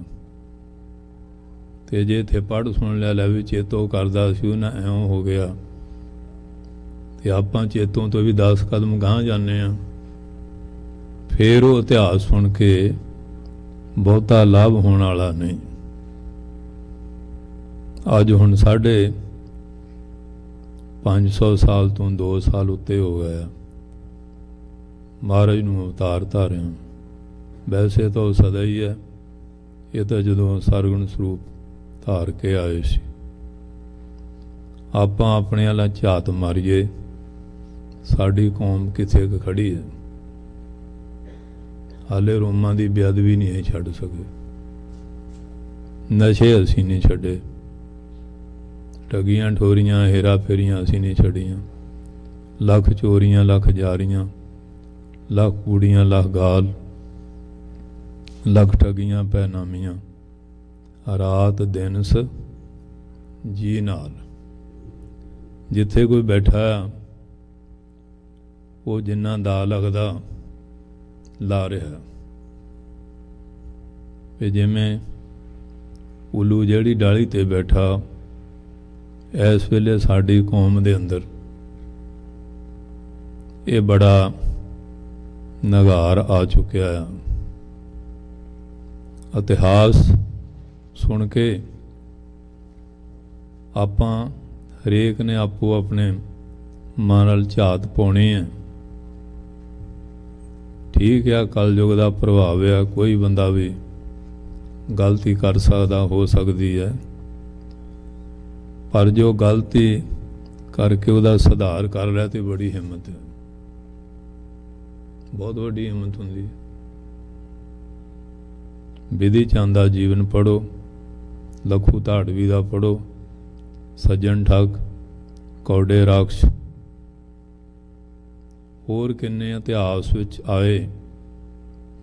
ਤੇ ਜੇ ਇੱਥੇ ਪੜ੍ਹ ਸੁਣ ਲਿਆ ਲੈ ਵੀ ਚੇਤੋ ਕਰਦਾ ਸੀ ਉਹਨਾਂ ਇਉਂ ਹੋ ਗਿਆ, ਤੇ ਆਪਾਂ ਚੇਤੋਂ ਤੋਂ ਵੀ 10 ਕਦਮ ਗਾਂਹ ਜਾਂਦੇ ਹਾਂ। ਫਿਰ ਉਹ ਇਤਿਹਾਸ ਸੁਣ ਕੇ ਬਹੁਤਾ ਲਾਭ ਹੋਣ ਵਾਲਾ ਨਹੀਂ। ਅੱਜ ਹੁਣ 550 ਸਾਲ ਤੋਂ 2 ਸਾਲ ਉੱਤੇ ਹੋ ਗਿਆ ਮਹਾਰਾਜ ਨੂੰ ਅਵਤਾਰ ਧਾਰਿਆ। ਵੈਸੇ ਤਾਂ ਉਹ ਸਦਾ ਹੀ ਹੈ, ਇਹ ਤਾਂ ਜਦੋਂ ਸਰਗੁਣ ਸਰੂਪ ਧਾਰ ਕੇ ਆਏ ਸੀ। ਆਪਾਂ ਆਪਣੇ ਵਾਲਾ ਝਾਤ ਮਾਰੀਏ, ਸਾਡੀ ਕੌਮ ਕਿੱਥੇ ਕੁ ਖੜੀ ਹੈ। ਹਾਲੇ ਰੋਮਾਂ ਦੀ ਬੇਅਦਬੀ ਨਹੀਂ ਇਹ ਛੱਡ ਸਕੇ, ਨਸ਼ੇ ਅਸੀਂ ਨਹੀਂ ਛੱਡੇ, ਠੱਗੀਆਂ ਠੋਰੀਆਂ ਹੇਰਾ ਫੇਰੀਆਂ ਅਸੀਂ ਨਹੀਂ ਛੱਡੀਆਂ, ਲੱਖ ਚੋਰੀਆਂ ਲੱਖ ਜਾਰੀਆਂ, ਲੱਖ ਕੂੜੀਆਂ ਲੱਖ ਗਾਲ, ਲੱਖ ਠੱਗੀਆਂ ਪੈਨਾਮੀਆਂ, ਰਾਤ ਦਿਨ ਸ ਜੀ ਨਾਲ। ਜਿੱਥੇ ਕੋਈ ਬੈਠਾ ਉਹ ਜਿੰਨਾ ਦਾ ਲੱਗਦਾ ਲਾ ਰਿਹਾ। ਵੀ ਜਿਵੇਂ ਉੱਲੂ ਜਿਹੜੀ ਡਾਲੀ ਤੇ ਬੈਠਾ, ਇਸ ਵੇਲੇ ਸਾਡੀ ਕੌਮ ਦੇ ਅੰਦਰ ਇਹ ਬੜਾ ਨਗਾਰ ਆ ਚੁੱਕਿਆ ਆ। ਇਤਿਹਾਸ ਸੁਣ ਕੇ ਆਪਾਂ ਹਰੇਕ ਨੇ ਆਪੋ ਆਪਣੇ ਮਨ ਨਾਲ ਝਾਤ ਪਾਉਣੀ ਹੈ। ਠੀਕ ਆ, ਕਲਯੁਗ ਦਾ ਪ੍ਰਭਾਵ ਆ, ਕੋਈ ਬੰਦਾ ਵੀ ਗਲਤੀ ਕਰ ਸਕਦਾ, ਹੋ ਸਕਦੀ ਹੈ, ਪਰ ਜੋ ਗਲਤੀ ਕਰਕੇ ਉਹਦਾ ਸੁਧਾਰ ਕਰ ਰਿਹਾ ਤੇ ਬੜੀ ਹਿੰਮਤ ਹੈ, ਬਹੁਤ ਵੱਡੀ ਹਿੰਮਤ ਹੁੰਦੀ ਹੈ। ਵਿਧੀ ਚੰਦ ਦਾ ਜੀਵਨ ਪੜ੍ਹੋ, ਲਖੂ ਧਾੜਵੀ ਦਾ ਪੜ੍ਹੋ, ਸੱਜਣ ਠੱਗ, ਕੌਡੇ ਰਾਖਸ਼, ਹੋਰ ਕਿੰਨੇ ਇਤਿਹਾਸ ਵਿੱਚ ਆਏ।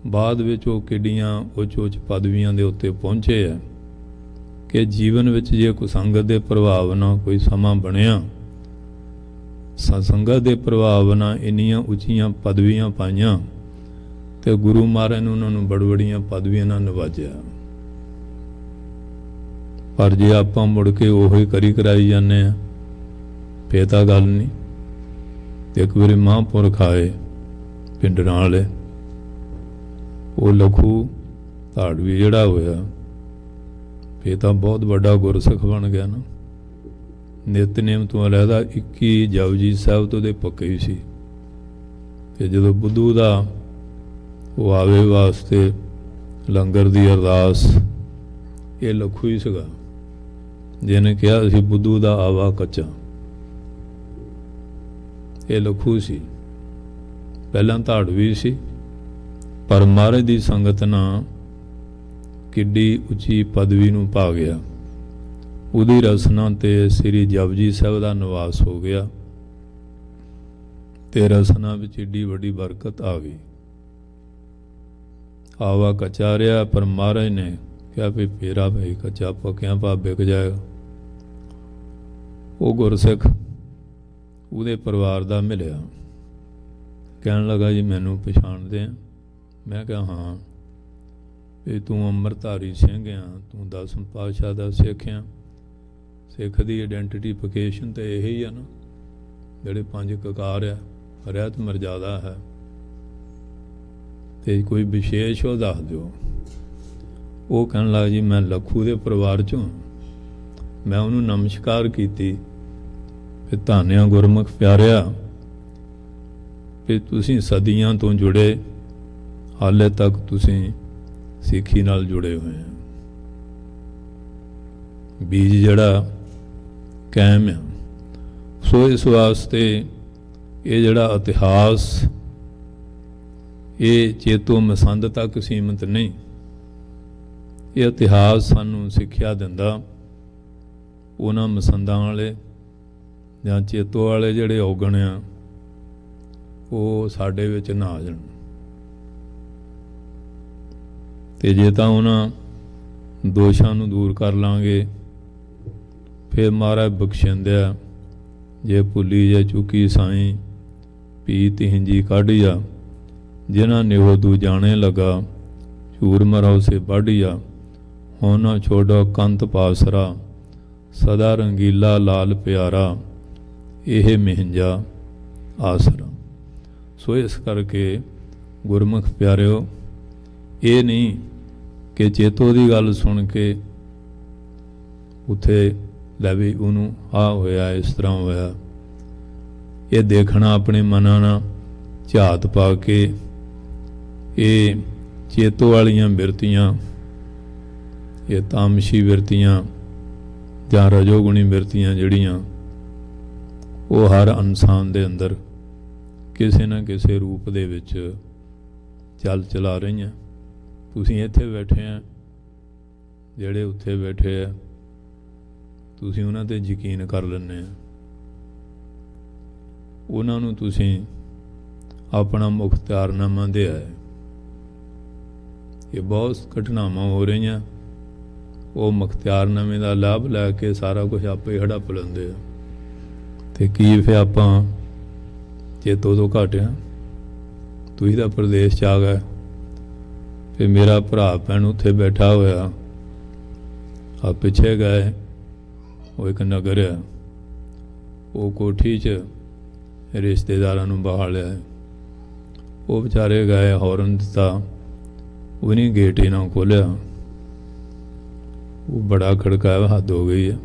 ਬਾਅਦ ਵਿੱਚ ਉਹ ਕਿੱਡੀਆਂ ਉੱਚ ਪਦਵੀਆਂ ਦੇ ਉੱਤੇ ਪਹੁੰਚੇ ਆ ਕਿ ਜੀਵਨ ਵਿੱਚ ਜੇ ਕੋਈ ਸੰਗਤ ਦੇ ਪ੍ਰਭਾਵ ਨਾਲ ਕੋਈ ਸਮਾਂ ਬਣਿਆ, ਸੰਗਤ ਦੇ ਪ੍ਰਭਾਵ ਨਾਲ ਇੰਨੀਆਂ ਉੱਚੀਆਂ ਪਦਵੀਆਂ ਪਾਈਆਂ ਤੇ ਗੁਰੂ ਮਹਾਰਾਜ ਨੇ ਉਹਨਾਂ ਨੂੰ ਬੜੀਆਂ ਪਦਵੀਆਂ ਨਾਲ ਨਵਾਜਿਆ। ਪਰ ਜੇ ਆਪਾਂ ਮੁੜ ਕੇ ਉਹੀ ਕਰਾਈ ਜਾਂਦੇ ਆ, ਫੇਰ ਤਾਂ ਗੱਲ ਨਹੀਂ। ਇੱਕ ਵਾਰੀ ਮਹਾਂਪੁਰਖ ਆਏ ਪਿੰਡਰਾਂ ਵਾਲੇ, ਉਹ ਲਖੂ ਧਾੜਵੀ ਜਿਹੜਾ ਹੋਇਆ, ਫੇਰ ਤਾਂ ਬਹੁਤ ਵੱਡਾ ਗੁਰਸਿੱਖ ਬਣ ਗਿਆ ਨਾ। ਨਿਤਨੇਮ ਤੋਂ ਅਲੱਗਾ 21 ਜਪਜੀ ਸਾਹਿਬ ਤੋਂ ਦੇ ਪੱਕੇ ਹੀ ਸੀ। ਤੇ ਜਦੋਂ ਬੁੱਧੂ ਦਾ ਉਹ ਆਵੇ ਵਾਸਤੇ ਲੰਗਰ ਦੀ ਅਰਦਾਸ, ਇਹ ਲਖੂ ਹੀ ਸੀਗਾ ਜਿਹਨੇ ਕਿਹਾ ਸੀ ਬੁੱਧੂ ਦਾ ਆਵਾ ਕੱਚਾ। ਇਹ ਲਖੂ ਸੀ, ਪਹਿਲਾਂ ਧਾੜਵੀ ਸੀ, ਪਰ ਮਹਾਰਾਜ ਦੀ ਸੰਗਤ ਨਾਲ ਕਿੱਡੀ ਉੱਚੀ ਪਦਵੀ ਨੂੰ ਪਾ ਗਿਆ। ਉਹਦੀ ਰਸਨਾ ਤੇ ਸ੍ਰੀ ਜਪਜੀ ਸਾਹਿਬ ਦਾ ਨਿਵਾਸ ਹੋ ਗਿਆ ਤੇ ਰਸਨਾ ਵਿੱਚ ਏਡੀ ਵੱਡੀ ਬਰਕਤ ਆ ਗਈ। ਆਵਾ ਕੱਚਾ ਰਿਹਾ, ਪਰ ਮਹਾਰਾਜ ਨੇ ਕਿਹਾ ਵੀ ਫੇਰਾ ਭਾਈ ਕੱਚਾ ਪੱਕਿਆਂ ਭਾ ਵਿਕ ਜਾਏਗਾ। ਉਹ ਗੁਰਸਿੱਖ ਉਹਦੇ ਪਰਿਵਾਰ ਦਾ ਮਿਲਿਆ, ਕਹਿਣ ਲੱਗਾ ਜੀ ਮੈਨੂੰ ਪਛਾਣਦੇ ਆ? ਮੈਂ ਕਿਹਾ ਹਾਂ। ਵੀ ਤੂੰ ਅੰਮ੍ਰਿਤਧਾਰੀ ਸਿੰਘ ਆ, ਤੂੰ 10ਵੇਂ ਪਾਤਸ਼ਾਹ ਦਾ ਸਿੱਖ ਆ। ਸਿੱਖ ਦੀ ਆਇਡੈਂਟੀਫਿਕੇਸ਼ਨ ਤਾਂ ਇਹ ਹੀ ਆ ਨਾ, ਜਿਹੜੇ 5 ਕਕਾਰ ਆ, ਰਹਿਤ ਮਰਜ਼ਾਦਾ ਹੈ, ਤੇ ਕੋਈ ਵਿਸ਼ੇਸ਼ ਉਹ ਦੱਸ ਦਿਓ। ਉਹ ਕਹਿਣ ਲੱਗਾ ਜੀ ਮੈਂ ਲਖੂ ਦੇ ਪਰਿਵਾਰ ਚੋਂ। ਮੈਂ ਉਹਨੂੰ ਨਮਸਕਾਰ ਕੀਤੀ, ਫਿਰ ਧੰਨਿਆ ਗੁਰਮੁਖ ਪਿਆਰਿਆ, ਵੀ ਤੁਸੀਂ ਸਦੀਆਂ ਤੋਂ ਜੁੜੇ, ਹਾਲੇ ਤੱਕ ਤੁਸੀਂ ਸਿੱਖੀ ਨਾਲ ਜੁੜੇ ਹੋਏ ਆ। ਬੀਜ ਜਿਹੜਾ ਕਾਇਮ ਆ। ਸੋ ਇਸ ਵਾਸਤੇ ਇਹ ਜਿਹੜਾ ਇਤਿਹਾਸ, ਇਹ ਚੇਤੋ ਮਸੰਦ ਤੱਕ ਸੀਮਿਤ ਨਹੀਂ। ਇਹ ਇਤਿਹਾਸ ਸਾਨੂੰ ਸਿੱਖਿਆ ਦਿੰਦਾ ਉਹਨਾਂ ਮਸੰਦਾਂ ਵਾਲੇ ਜਾਂ ਚੇਤੋ ਵਾਲੇ ਜਿਹੜੇ ਔਗਣ ਆ, ਉਹ ਸਾਡੇ ਵਿੱਚ ਨਾ ਆ ਜਾਣ। ਤੇ ਜੇ ਤਾਂ ਉਹਨਾਂ ਦੋਸ਼ਾਂ ਨੂੰ ਦੂਰ ਕਰ ਲਾਂਗੇ, ਫਿਰ ਮਹਾਰਾਜ ਬਖਸ਼ਿੰਦਿਆ। ਜੇ ਭੁੱਲੀ ਜੇ ਚੁੱਕੀ ਸਾਈਂ, ਪੀ ਤਿਹੰਜੀ ਕੱਢਿਆ, ਜਿਨ੍ਹਾਂ ਨਿਹੋਦੂ ਜਾਣੇ ਲਗਾ, चूर मरो से बढ़िया, हो न छोड़ो कंत पासरा, सदा रंगीला लाल प्यारा, यह मिहंजा आसरा। सो इस करके गुरमुख प्यारिओ, ये नहीं कि चेतो की गल सुन के उत्थे लै भी उन्हों आ होया इस तरह होया, ये देखना अपने मना ना झात पा के ये चेतो वालियां बिरतियां, ये तामशी बिरतियां जां रजोगुणी बिरतियां जड़ियां वो हर इंसान दे अंदर किसी न किसी रूप दे विच चल चला रही हैं। तुसीं इत्थे बैठे हैं, जिहड़े उत्थे बैठे हैं तुसीं उन्हां ते यकीन कर लैंदे हैं, उन्हां नूं तुसीं अपना मुख्तियारनामा दिया है। ये बहुत घटनावां हो रही हैं, वो मुख्तियारनामे का लाभ लैके सारा कुछ आपे हड़प लेंदे आ, ते की फिर आपां चेतो तो घट आ। तुसीं तां प्रदेश च आ गए, फिर मेरा भरा भैन उत्थे बैठा होया, आ पिछे गए वो एक नगर है, वो कोठी च रिश्तेदारां नूं बहा लिया, वो बेचारे गए हॉर्न दिता, उन्हें गेट ही ना खोलिया, वो बड़ा खड़काया, हद हो गई है।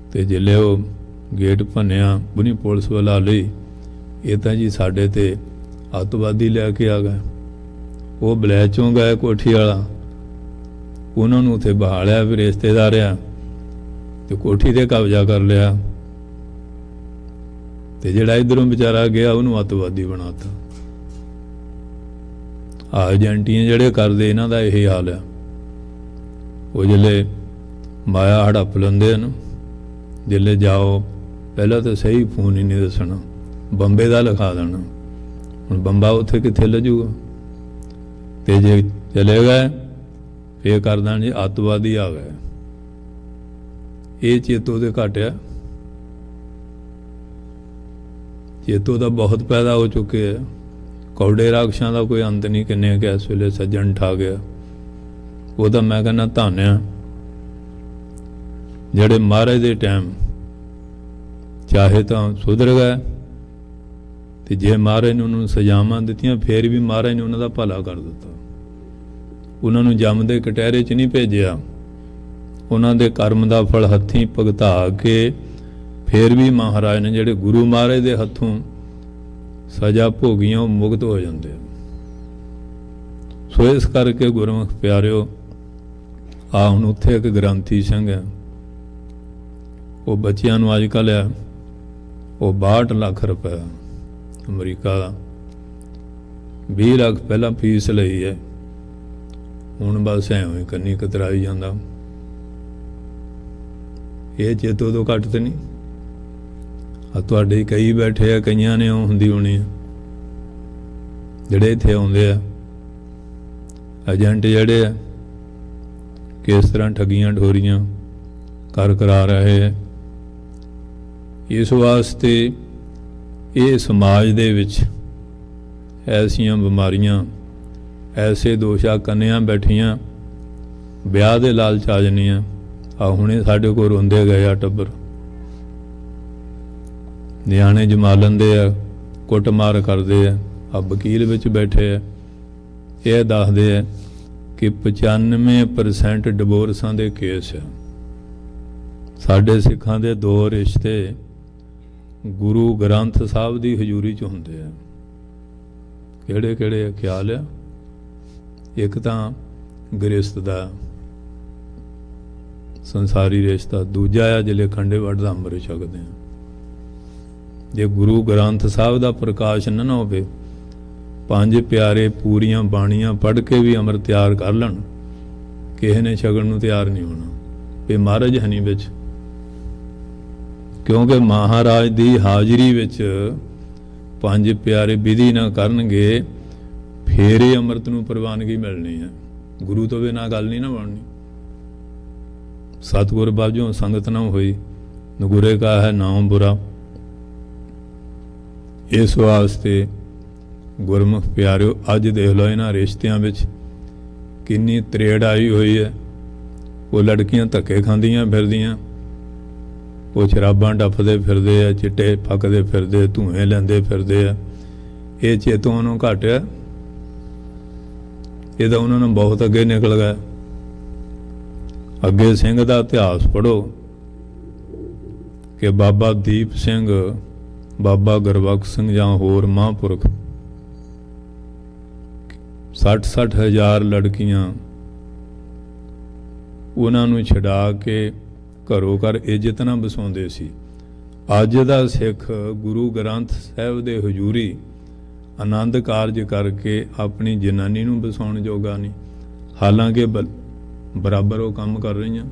तो जिले वो गेट भनिया, उन्हें पुलिस वाला ली, ये तो जी साढ़े ते अतवादी लैके आ गए। वो बलैचों गए कोठी वाला, उन्होंने उत्थे बहा लिया, फिर रिश्तेदार आ तो कोठी ते कब्जा कर लिया, तो जिहड़ा इधरों बेचारा गया उन्होंने अतवादी बनाता। एजेंटियां जिहड़े करदे इन्हां दा यही हाल है, वो जिले माया हड़प लेंदे न, जिले जाओ पहला तो सही फोन ही नहीं दसना, बंबे का लिखा देना, हुण बंबा उत्थे कित्थे लजूगा। तो जे चले गए फिर कर देना जी अतवादी आ गए। ये चेतो दे घट है, चेतो तो बहुत पैदा हो चुके हैं। कौड़े राक्षां का कोई अंत नहीं, किन्ने के इस वेले सज्जन ठा गया। वो तो मैं कहना धन आ जिहड़े महाराज दे टाइम चाहे तो सुधर गए, तो जे महाराज ने उन्होंने सजावां दित्तियां फिर भी महाराज ने उन्हों का भला कर दिता। उन्होंने जमदे कटहरे च नहीं भेजिया, उन्होंने कर्म का फल हत्थीं भुगता के फिर भी महाराज ने जिहड़े गुरु महाराज के हत्थों सजा भोगियां मुक्त हो जाते। सो इस करके गुरमुख प्यारिओ, आ हुण उत्थे एक ग्रंथी सिंह है, वो बच्चियां नूं अजकल है वो 62 लाख रुपए अमरीका का, 20 लाख पहला फीस लई है, हुण बस ऐवें कन्नी कतराई जांदा। ये चेतो तो घट तो नहीं। आ तुहाडे कई बैठे आ, कईयां ने ਉਹ ਹੁੰਦੀ ਹੋਣੀ ਆ ਜਿਹੜੇ ਇੱਥੇ ਆਉਂਦੇ ਆ ਏਜੰਟ ਜਿਹੜੇ ਆ, किस तरह ठगियां ढोरियां कर करा रहे हैं। इस वास्ते ये समाज दे विच ऐसियां बीमारियां, ऐसे दोषा कन्या बैठियां ब्याह दे लालच आ जानियां। आ हुणे साडे कोल रोंदे गए आ टब्बर, नियाणे जमा लैंदे आ, कुटमार करदे आ। आ वकील विच बैठे आ, ये दसदे आ कि 95% डिवोर्सां दे केस है। साडे सिखां दे 2 रिश्ते गुरु ग्रंथ साहब दी हजूरी च हुंदे आ। किहड़े किहड़े ख्याल आ? एक तां गृहस्थ दा संसारी रिश्ता, दूजा आ जिले खंडे वढ़दा अंम੍ਰਿਤ छकदे आ। जे गुरु ग्रंथ साहब दा प्रकाश न होवे, 5 प्यारे पूरियां बाणियां पढ़ के भी अमृत तैयार कर लैण, किसी ने छकण नूं तैयार नहीं होना। भी महाराज हनी विच, क्योंकि महाराज दी हाजरी विच 5 प्यारे विधि ना करनगे, फिर ही अमृत नूं प्रवानगी मिलनी है। गुरु तो बिना गल नहीं ना बननी। सतगुर बाजों संगत ना होई, नगुरे का है नाम बुरा। इस वास्ते गुरमुख प्यारिओ, अज देख लो इन्हां रिश्तियां विच किन्नी त्रेड़ आई हुई है। वो लड़कियां धक्के खांदियां फिरदियां, वो शराबां डफदे फिरदे आ, चिट्टे फकदे फिरदे, धुएं लैंदे फिरदे आ। ये चेतों उन्होंने घट है, ये तो उन्होंने बहुत अगे निकल गया। अगे सिंह का इतिहास पढ़ो कि बाबा दीप सिंह, बाबा गुरबख्श सिंह जां होर महापुरख 60-60 हज़ार लड़कियां उन्होंने छड़ा के घरों घर इज्जत ना बसाउंदे सी। अज दा सिख गुरु ग्रंथ साहिब दे हजूरी आनंद कारज करके अपनी जनानी नूं बसाउण जोगा नहीं, हालांकि बराबर वो काम कर रही हैं,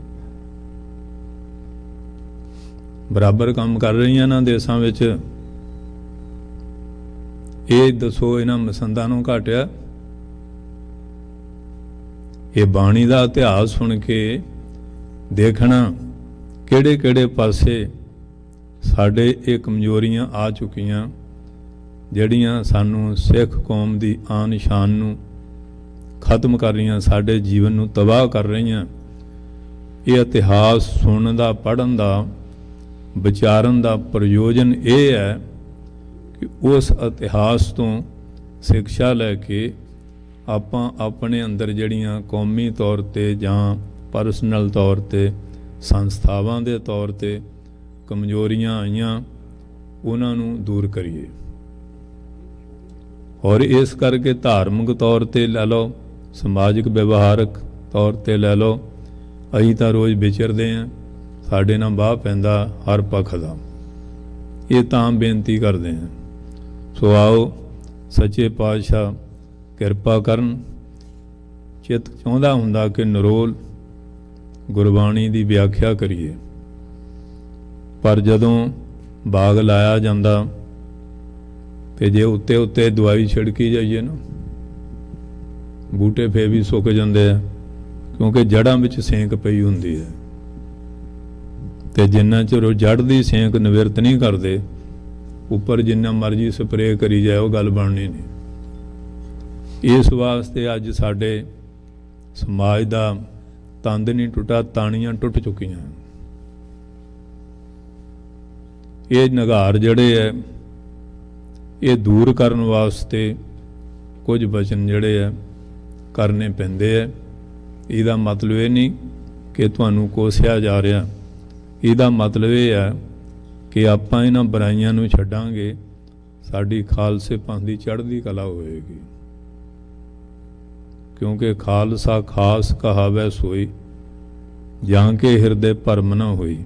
बराबर काम कर रही हैं ना देशों विच। ये दसो इन्हां मसंदां नूं घटिया? ये बाणी दा इतिहास सुन के देखना किहड़े किहड़े पासे साडे ये कमजोरियां आ चुकियां, ਜਿਹੜੀਆਂ ਸਾਨੂੰ सिख कौम की आन शान ਨੂੰ खत्म कर रही, साडे जीवन ਨੂੰ तबाह कर रही। ये इतिहास सुनने का, पढ़न का, विचारन का प्रयोजन ये है कि उस इतिहास तो शिक्षा लैके आपां अपने अंदर जड़ियाँ कौमी तौर पर जां परसनल तौर पर संस्थावां दे तौर पर कमजोरियां आईयां उन्होंने दूर करिए। और इस करके धार्मिक तौर पर लै लो, समाजिक व्यवहारक तौर पर लै लो, असीं तां रोज़ विचरते हैं, साडे नाल बाह पैंदा हर पक्ष दा। ये तां बेनती करते हैं। सो आओ सच्चे पातशाह किरपा करन। चित चाहुंदा हुंदा कि नरोल गुरबाणी की व्याख्या करिए, पर जदों बाग लाया जांदा ते जे उत्ते उत्ते दवाई छिड़की जाइए ना, बूटे फे भी सुक जाते हैं, क्योंकि जड़ां विच सेंक पई हुंदी है। ते जिन्ना चਿਰ ਉਹ जड़ की सेंक निवृत्त नहीं करते, उपर जिन्ना मर्जी स्प्रे करी जाए वो गल बननी नहीं। इस वास्ते अज साडे समाज का तंद नहीं टुटा, ताणियां टुट चुकियां। ये निगार जड़े है ये दूर करन वास्ते कुछ वचन जड़े है करने पैंदे है। इहदा मतलब ये नहीं कि तुहानूं कोसिया जा रहा, इहदा मतलब ये है कि आपां इन्हां बुराइयां नूं छड्डांगे, साडी खालसे पंथ दी चढ़दी कला होएगी। क्योंकि खालसा खास कहावै सोई, जां के हिरदे भरम न होई।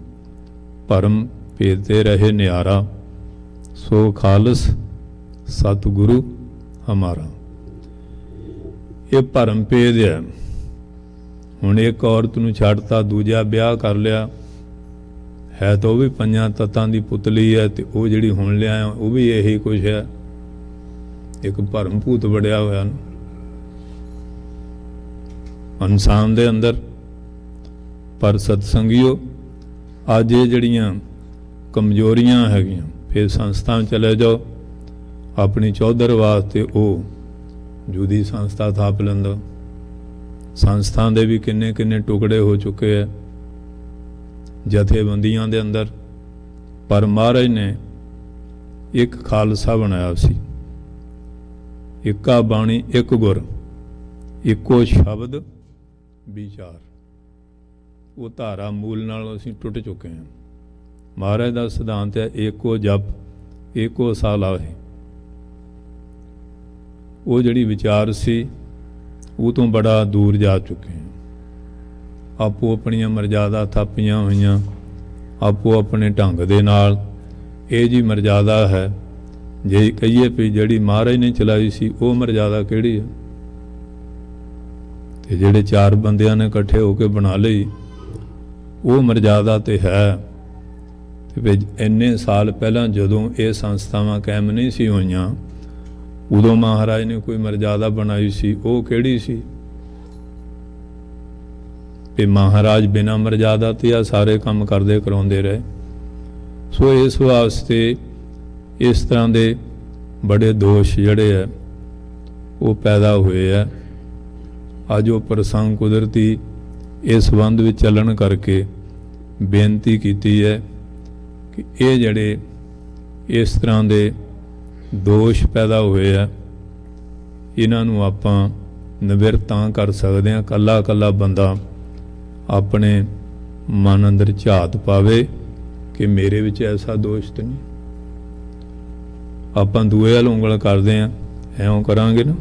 भरम भेदते रहे न्यारा, सो खालस सतगुरु हमारा। ये भरम भेद है। हुण एक औरत नूं छड्डता, दूजा ब्याह कर लिया है तो वह भी 5 तत्तां दी पुतली है, तो वह जिहड़ी हुण लिया वह भी यही कुछ है, एक भरम भूत बड़िया होया इंसान दे अंदर। पर सतसंगियो अज ये जिहड़ियां कमजोरियां हैगियां, फिर संस्था चले जाओ, अपनी चौधर वास्ते वो जुदी संस्था थाप लेंदा। संस्था दे भी किन्ने किन्ने टुकड़े हो चुके हैं जथेबंदियां दे अंदर, पर महाराज ने एक खालसा बनाया सी। इक्का बाणी एक गुर, इक्को शब्द विचार। वो धारा मूल नाल असीं टुट चुके हैं। महाराज का सिद्धांत है एको जप एको साला है। वो जिहड़ी विचार सी वो तो बड़ा दूर जा चुके हैं। आपो अपनियां मर्यादा थापियां हुईयां, आपो अपने ढंग दे नाल ये जी मर्यादा है। जे कहिए भी जिहड़ी महाराज ने चलाई सी वो मर्यादा किहड़ी है, ते जिहड़े 4 बंदियां ने इकट्ठे होकर बना लई वो मर्यादा तो है। ते इन्ने साल पहला जदों ये संस्थावां कायम नहीं सी होईयां, उदों महाराज ने कोई मर्यादा बनाई सी, वो किहड़ी सी? ते महाराज बिना मर्यादा ते आ सारे काम करदे कराउंदे रहे। सो इस वास्ते इस तरह के बड़े दोष जड़े है वो पैदा हुए है। ਅੱਜ ਉਹ ਪ੍ਰਸੰਗ ਕੁਦਰਤੀ ਇਸ ਸੰਬੰਧ ਵਿੱਚ ਚੱਲਣ ਕਰਕੇ ਬੇਨਤੀ ਕੀਤੀ ਹੈ ਕਿ ਇਹ ਜਿਹੜੇ ਇਸ ਤਰ੍ਹਾਂ ਦੇ ਦੋਸ਼ ਪੈਦਾ ਹੋਏ ਆ, ਇਹਨਾਂ ਨੂੰ ਆਪਾਂ ਨਿਵਰਤ ਤਾਂ ਕਰ ਸਕਦੇ ਹਾਂ, ਕੱਲਾ ਕੱਲਾ ਬੰਦਾ ਆਪਣੇ ਮਨ ਅੰਦਰ ਝਾਤ ਪਾਵੇ ਕਿ ਮੇਰੇ ਵਿੱਚ ਐਸਾ ਦੋਸ਼ ਤਾਂ ਨਹੀਂ। ਆਪਾਂ ਦੂਏ ਵੱਲ ਉਂਗਲ ਕਰਦੇ ਹਾਂ, ਐਉਂ ਕਰਾਂਗੇ ਨਾ,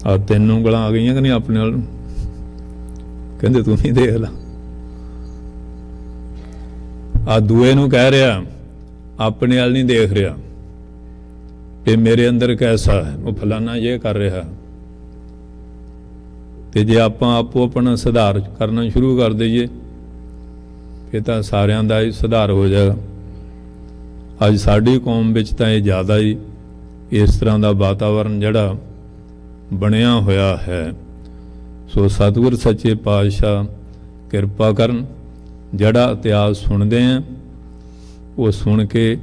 ਆ 3 ਉਂਗਲਾਂ ਆ ਗਈਆਂ ਕਿ ਨਹੀਂ ਆਪਣੇ ਵੱਲ ਨੂੰ, ਕਹਿੰਦੇ ਤੂੰ ਹੀ ਦੇਖ ਲਾ। ਆ ਦੂਏ ਨੂੰ ਕਹਿ ਰਿਹਾ, ਆਪਣੇ ਵੱਲ ਨਹੀਂ ਦੇਖ ਰਿਹਾ ਕਿ ਮੇਰੇ ਅੰਦਰ ਕੈਸਾ ਹੈ, ਉਹ ਫਲਾਨਾ ਇਹ ਕਰ ਰਿਹਾ। ਤੇ ਜੇ ਆਪਾਂ ਆਪੋ ਆਪਣਾ ਸੁਧਾਰ ਕਰਨਾ ਸ਼ੁਰੂ ਕਰ ਦਈਏ ਫਿਰ ਤਾਂ ਸਾਰਿਆਂ ਦਾ ਹੀ ਸੁਧਾਰ ਹੋ ਜਾਏਗਾ। ਅੱਜ ਸਾਡੀ ਕੌਮ ਵਿੱਚ ਤਾਂ ਇਹ ਜ਼ਿਆਦਾ ਹੀ ਇਸ ਤਰ੍ਹਾਂ ਦਾ ਵਾਤਾਵਰਨ ਜਿਹੜਾ ਬਣਿਆ ਹੋਇਆ ਹੈ। ਸੋ ਸਤਿਗੁਰ ਸੱਚੇ ਪਾਤਸ਼ਾਹ ਕਿਰਪਾ ਕਰਨ, ਜਿਹੜਾ ਇਤਿਹਾਸ ਸੁਣਦੇ ਆ ਉਹ ਸੁਣ ਕੇ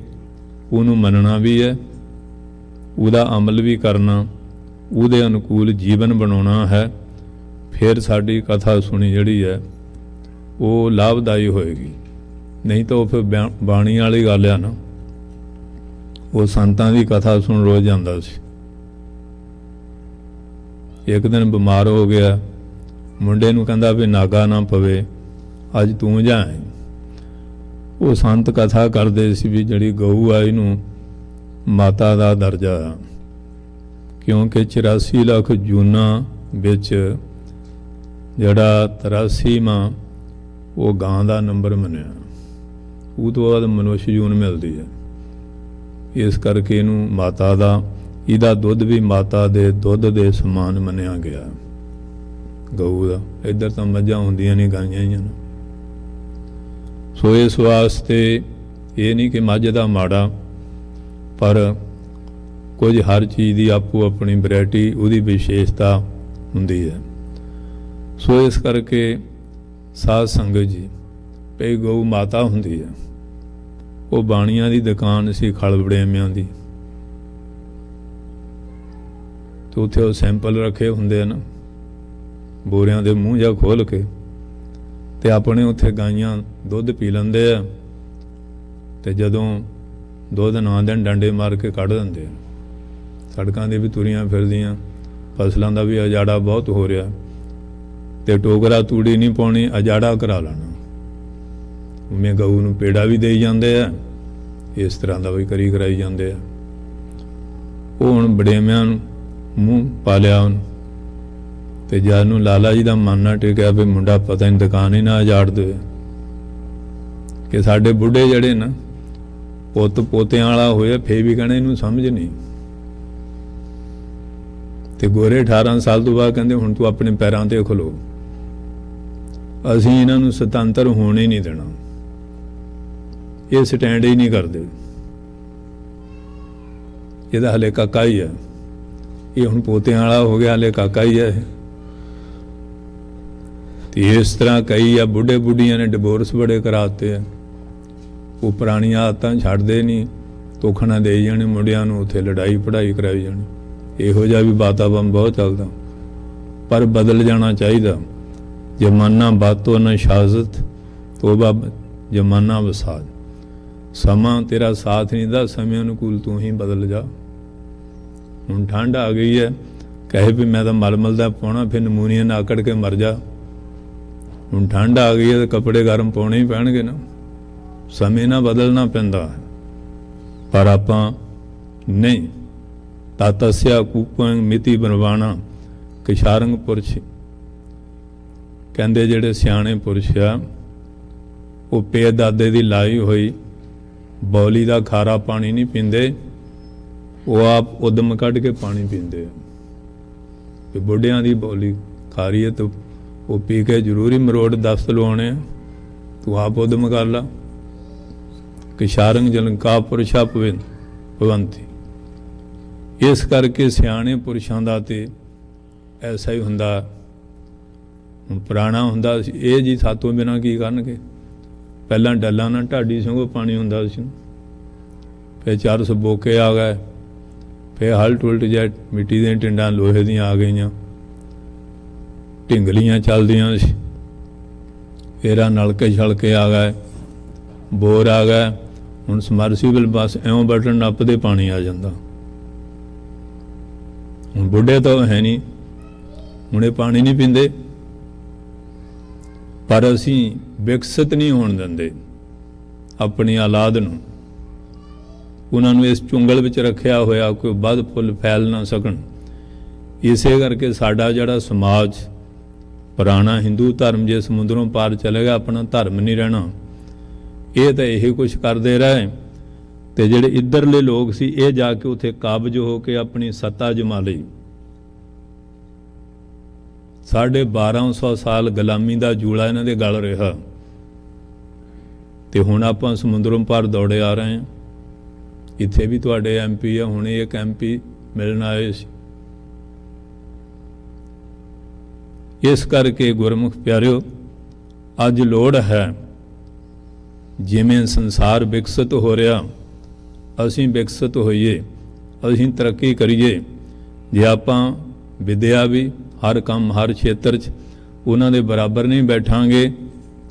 ਉਹਨੂੰ ਮੰਨਣਾ ਵੀ ਹੈ, ਉਹਦਾ ਅਮਲ ਵੀ ਕਰਨਾ, ਉਹਦੇ ਅਨੁਕੂਲ ਜੀਵਨ ਬਣਾਉਣਾ ਹੈ। ਫਿਰ ਸਾਡੀ ਕਥਾ ਸੁਣੀ ਜਿਹੜੀ ਹੈ ਉਹ ਲਾਭਦਾਈ ਹੋਏਗੀ। ਨਹੀਂ ਤਾਂ ਉਹ ਫਿਰ ਬਾਣੀ ਵਾਲੀ ਗੱਲ ਆ ਨਾ, ਉਹ ਸੰਤਾਂ ਦੀ ਕਥਾ ਸੁਣ ਰੋਜ਼ ਜਾਂਦਾ ਸੀ। ਇੱਕ ਦਿਨ ਬਿਮਾਰ ਹੋ ਗਿਆ, ਮੁੰਡੇ ਨੂੰ ਕਹਿੰਦਾ ਵੀ ਨਾਗਾ ਨਾ ਪਵੇ, ਅੱਜ ਤੂੰ ਜਾਏ। ਉਹ ਸੰਤ ਕਥਾ ਕਰਦੇ ਸੀ ਵੀ ਜਿਹੜੀ ਗਊ ਆ ਇਹਨੂੰ ਮਾਤਾ ਦਾ ਦਰਜਾ ਆ, ਕਿਉਂਕਿ 84 ਲੱਖ ਜੂਨਾਂ ਵਿੱਚ ਜਿਹੜਾ 83ਵਾਂ ਉਹ ਗਾਂ ਦਾ ਨੰਬਰ ਮੰਨਿਆ, ਉਹ ਤੋਂ ਬਾਅਦ ਮਨੁੱਖ ਜੂਨ ਮਿਲਦੀ ਹੈ। ਇਸ ਕਰਕੇ ਇਹਨੂੰ ਮਾਤਾ ਦਾ, ਇਹਦਾ ਦੁੱਧ ਵੀ ਮਾਤਾ ਦੇ ਦੁੱਧ ਦੇ ਸਮਾਨ ਮੰਨਿਆ ਗਿਆ ਗਊ ਦਾ। ਇੱਧਰ ਤਾਂ ਮੱਝਾਂ ਹੁੰਦੀਆਂ ਨਹੀਂ, ਗਾਈਆਂ ਹੀ ਹਨ। ਸੋ ਇਸ ਵਾਸਤੇ ਇਹ ਨਹੀਂ ਕਿ ਮੱਝ ਦਾ ਮਾੜਾ, ਪਰ ਕੁਝ ਹਰ ਚੀਜ਼ ਦੀ ਆਪੋ ਆਪਣੀ ਵੈਰਾਈਟੀ, ਉਹਦੀ ਵਿਸ਼ੇਸ਼ਤਾ ਹੁੰਦੀ ਹੈ। ਸੋ ਇਸ ਕਰਕੇ ਸਾਧ ਸੰਗਤ ਜੀ, ਪਈ ਗਊ ਮਾਤਾ ਹੁੰਦੀ ਹੈ। ਉਹ ਬਾਣੀਆਂ ਦੀ ਦੁਕਾਨ ਸੀ ਖਲ ਵੜੇਵਿਆਂ ਦੀ, ਤੇ ਉੱਥੇ ਉਹ ਸੈਂਪਲ ਰੱਖੇ ਹੁੰਦੇ ਹਨ ਬੋਰਿਆਂ ਦੇ ਮੂੰਹ ਜਾਂ ਖੋਲ ਕੇ, ਤੇ ਆਪਣੇ ਉੱਥੇ ਗਾਈਆਂ ਦੁੱਧ ਪੀ ਲੈਂਦੇ ਆ, ਤੇ ਜਦੋਂ ਦੁੱਧ ਨਾ ਦੇਣ ਡੰਡੇ ਮਾਰ ਕੇ ਕੱਢ ਦਿੰਦੇ ਆ। ਸੜਕਾਂ ਦੇ ਵੀ ਤੁਰੀਆਂ ਫਿਰਦੀਆਂ, ਫਸਲਾਂ ਦਾ ਵੀ ਅਜਾੜਾ ਬਹੁਤ ਹੋ ਰਿਹਾ, ਤੇ ਟੋਕਰਾ ਤੂੜੀ ਨਹੀਂ ਪਾਉਣੀ, ਅਜਾੜਾ ਕਰਾ ਲੈਣਾ। ਉਵੇਂ ਗਊ ਨੂੰ ਪੇੜਾ ਵੀ ਦੇਈ ਜਾਂਦੇ ਆ, ਇਸ ਤਰ੍ਹਾਂ ਦਾ ਵੀ ਕਰਾਈ ਜਾਂਦੇ ਆ। ਉਹ ਹੁਣ ਬੜੇਵਿਆਂ ਨੂੰ ਮੂੰਹ ਪਾ ਲਿਆ ਉਹਨੂੰ, ਤੇ ਜਦ ਨੂੰ ਲਾਲਾ ਜੀ ਦਾ ਮਨ ਨਾ ਟਿਕਿਆ ਵੀ ਮੁੰਡਾ ਪਤਾ ਨਹੀਂ ਦੁਕਾਨ ਹੀ ਨਾ ਅਜਾੜ ਦੇਵੇ। ਕਿ ਸਾਡੇ ਬੁੱਢੇ ਜਿਹੜੇ ਨਾ ਪੁੱਤ ਪੋਤਿਆਂ ਵਾਲਾ ਹੋਇਆ, ਫੇਰ ਵੀ ਕਹਿਣਾ ਇਹਨੂੰ ਸਮਝ ਨਹੀਂ। ਤੇ ਗੋਰੇ 18 ਸਾਲ ਤੋਂ ਬਾਅਦ ਕਹਿੰਦੇ ਹੁਣ ਤੂੰ ਆਪਣੇ ਪੈਰਾਂ ਤੇ ਖਲੋ, ਅਸੀਂ ਇਹਨਾਂ ਨੂੰ ਸੁਤੰਤਰ ਹੋਣ ਹੀ ਨਹੀਂ ਦੇਣਾ। ਇਹ ਸਟੈਂਡ ਹੀ ਨਹੀਂ ਕਰਦੇ, ਇਹਦਾ ਹਲੇ ਕਾਕਾ ਹੀ ਹੈ, ਇਹ ਹੁਣ ਪੋਤਿਆਂ ਵਾਲਾ ਹੋ ਗਿਆ, ਹਲੇ ਕਾਕਾ ਹੀ ਹੈ। ਤੇ ਇਸ ਤਰ੍ਹਾਂ ਕਈ ਆ ਬੁੱਢੇ ਬੁੱਢੀਆਂ ਨੇ ਡਿਵੋਰਸ ਬੜੇ ਕਰਾਤੇ ਆ, ਉਹ ਪੁਰਾਣੀਆਂ ਆਦਤਾਂ ਛੱਡਦੇ ਨਹੀਂ, ਤੋਖਣਾ ਦੇ ਜਾਣੇ ਮੁੰਡਿਆਂ ਨੂੰ, ਉੱਥੇ ਲੜਾਈ ਪੜ੍ਹਾਈ ਕਰਾਈ ਜਾਣੀ। ਇਹੋ ਜਿਹਾ ਵੀ ਵਾਤਾਵਰਨ ਬਹੁਤ ਚੱਲਦਾ, ਪਰ ਬਦਲ ਜਾਣਾ ਚਾਹੀਦਾ। ਜ਼ਮਾਨਾ ਬਾਤੋ ਨ ਸ਼ਾਜ਼ਤ ਤੋਬਾ ਜ਼ਮਾਨਾ ਵਸਾਜ। ਸਮਾਂ ਤੇਰਾ ਸਾਥ ਨਹੀਂ ਦਾ, ਸਮੇਂ ਅਨੁਕੂਲ ਤੂੰ ਹੀ ਬਦਲ ਜਾ। ਹੁਣ ਠੰਡ ਆ ਗਈ ਹੈ, ਕਹੇ ਵੀ ਮੈਂ ਤਾਂ ਮਲਮਲ ਦਾ ਪਾਉਣਾ, ਫਿਰ ਨਮੂਨੀਆ ਨਾ ਆਕੜ ਕੇ ਮਰ ਜਾ। ਹੁਣ ਠੰਡ ਆ ਗਈ ਹੈ ਤਾਂ ਕੱਪੜੇ ਗਰਮ ਪਾਉਣੇ ਹੀ ਪੈਣਗੇ ਨਾ, ਸਮੇਂ ਨਾਲ ਬਦਲਣਾ ਪੈਂਦਾ ਹੈ। ਪਰ ਆਪਾਂ ਨਹੀਂ। ਤਾਤਸਿਆ ਕੂਪੰ ਮਿਤੀ ਬਣਵਾਣਾ ਕਿਸ਼ਾਰੰਗ ਪੁਰਸ਼, ਕਹਿੰਦੇ ਜਿਹੜੇ ਸਿਆਣੇ ਪੁਰਸ਼ ਆ ਉਹ ਪੇ ਦਾਦੇ ਦੀ ਲਾਈ ਹੋਈ ਬੌਲੀ ਦਾ ਖਾਰਾ ਪਾਣੀ ਨਹੀਂ ਪੀਂਦੇ, ਉਹ ਆਪ ਉਦਮ ਕੱਢ ਕੇ ਪਾਣੀ ਪੀਂਦੇ ਆ। ਤੇ ਬੁੱਢਿਆਂ ਦੀ ਬੌਲੀ ਖਾਰੀ ਹੈ ਤਾਂ ਉਹ ਪੀ ਕੇ ਜ਼ਰੂਰੀ ਮਰੋੜ ਦਸਤ ਲਵਾਉਣੇ, ਤੂੰ ਆਪ ਉਦਮ ਕਰ ਲਾ। ਕਿਸ਼ਾਰੰਗ ਜਲੰਕਾ ਪੁਰਸ਼ਾ ਭਵੰਤੀ। ਇਸ ਕਰਕੇ ਸਿਆਣੇ ਪੁਰਸ਼ਾਂ ਦਾ ਤੇ ਐਸਾ ਹੀ ਹੁੰਦਾ। ਹੁਣ ਪੁਰਾਣਾ ਹੁੰਦਾ ਸੀ, ਇਹ ਜੀ ਸਾਤੋਂ ਬਿਨਾਂ ਕੀ ਕਰਨਗੇ। ਪਹਿਲਾਂ ਡੱਲਾਂ ਨਾਲ ਢਾਡੀ ਸੰਗੋਂ ਪਾਣੀ ਹੁੰਦਾ ਸੀ, ਫਿਰ 4 ਸਬੋਕੇ ਆ ਗਏ, ਫਿਰ ਹਲ ਟੁਲਟ ਜਾ ਮਿੱਟੀ ਦੀਆਂ ਟਿੰਡਾਂ ਲੋਹੇ ਦੀਆਂ ਆ ਗਈਆਂ, ਢਿੰਗਲੀਆਂ ਚੱਲਦੀਆਂ ਸੀ, ਫੇਰ ਆਹ ਨਲਕੇ ਛਲਕੇ ਆ ਗਏ, ਬੋਰ ਆ ਗਏ, ਹੁਣ ਸਮਰਸੀਬਲ ਬਸ ਇਉਂ ਬਟਨ ਨੱਪਦੇ ਪਾਣੀ ਆ ਜਾਂਦਾ। ਹੁਣ ਬੁੱਢੇ ਤਾਂ ਹੈ ਨਹੀਂ, ਹੁਣ ਇਹ ਪਾਣੀ ਨਹੀਂ ਪੀਂਦੇ, ਪਰ ਅਸੀਂ ਵਿਕਸਿਤ ਨਹੀਂ ਹੋਣ ਦਿੰਦੇ ਆਪਣੀ ਔਲਾਦ ਨੂੰ। ਉਹਨਾਂ ਨੂੰ ਇਸ ਚੁੰਗਲ ਵਿੱਚ ਰੱਖਿਆ ਹੋਇਆ, ਕੋਈ ਵੱਧ ਫੁੱਲ ਫੈਲ ਨਾ ਸਕਣ। ਇਸੇ ਕਰਕੇ ਸਾਡਾ ਜਿਹੜਾ ਸਮਾਜ ਪੁਰਾਣਾ ਹਿੰਦੂ ਧਰਮ ਜੇ ਸਮੁੰਦਰੋਂ ਪਾਰ ਚਲੇਗਾ, ਆਪਣਾ ਧਰਮ ਨਹੀਂ ਰਹਿਣਾ। ਇਹ ਤਾਂ ਇਹੀ ਕੁਛ ਕਰਦੇ ਰਹੇ, ਤੇ ਜਿਹੜੇ ਇੱਧਰਲੇ ਲੋਕ ਸੀ ਇਹ ਜਾ ਕੇ ਉੱਥੇ ਕਾਬਜ ਹੋ ਕੇ ਆਪਣੀ ਸੱਤਾ ਜਮਾ ਲਈ। 1250 ਸਾਲ ਗੁਲਾਮੀ ਦਾ ਜੂਲਾ ਇਹਨਾਂ ਦੇ ਗਲ ਰਿਹਾ, ਤੇ ਹੁਣ ਆਪਾਂ ਸਮੁੰਦਰੋਂ ਪਾਰ ਦੌੜੇ ਆ ਰਹੇ ਹਾਂ। ਇੱਥੇ ਵੀ ਤੁਹਾਡੇ MP ਆ, ਹੁਣੇ ਇੱਕ MP ਮਿਲਣ ਆਏ ਸੀ। ਇਸ ਕਰਕੇ ਗੁਰਮੁਖ ਪਿਆਰਿਓ, ਅੱਜ ਲੋੜ ਹੈ ਜਿਵੇਂ ਸੰਸਾਰ ਵਿਕਸਿਤ ਹੋ ਰਿਹਾ, ਅਸੀਂ ਵਿਕਸਿਤ ਹੋਈਏ, ਅਸੀਂ ਤਰੱਕੀ ਕਰੀਏ। ਜੇ ਆਪਾਂ ਵਿਦਿਆ ਵੀ ਹਰ ਕੰਮ ਹਰ ਖੇਤਰ 'ਚ ਉਹਨਾਂ ਦੇ ਬਰਾਬਰ ਨਹੀਂ ਬੈਠਾਂਗੇ,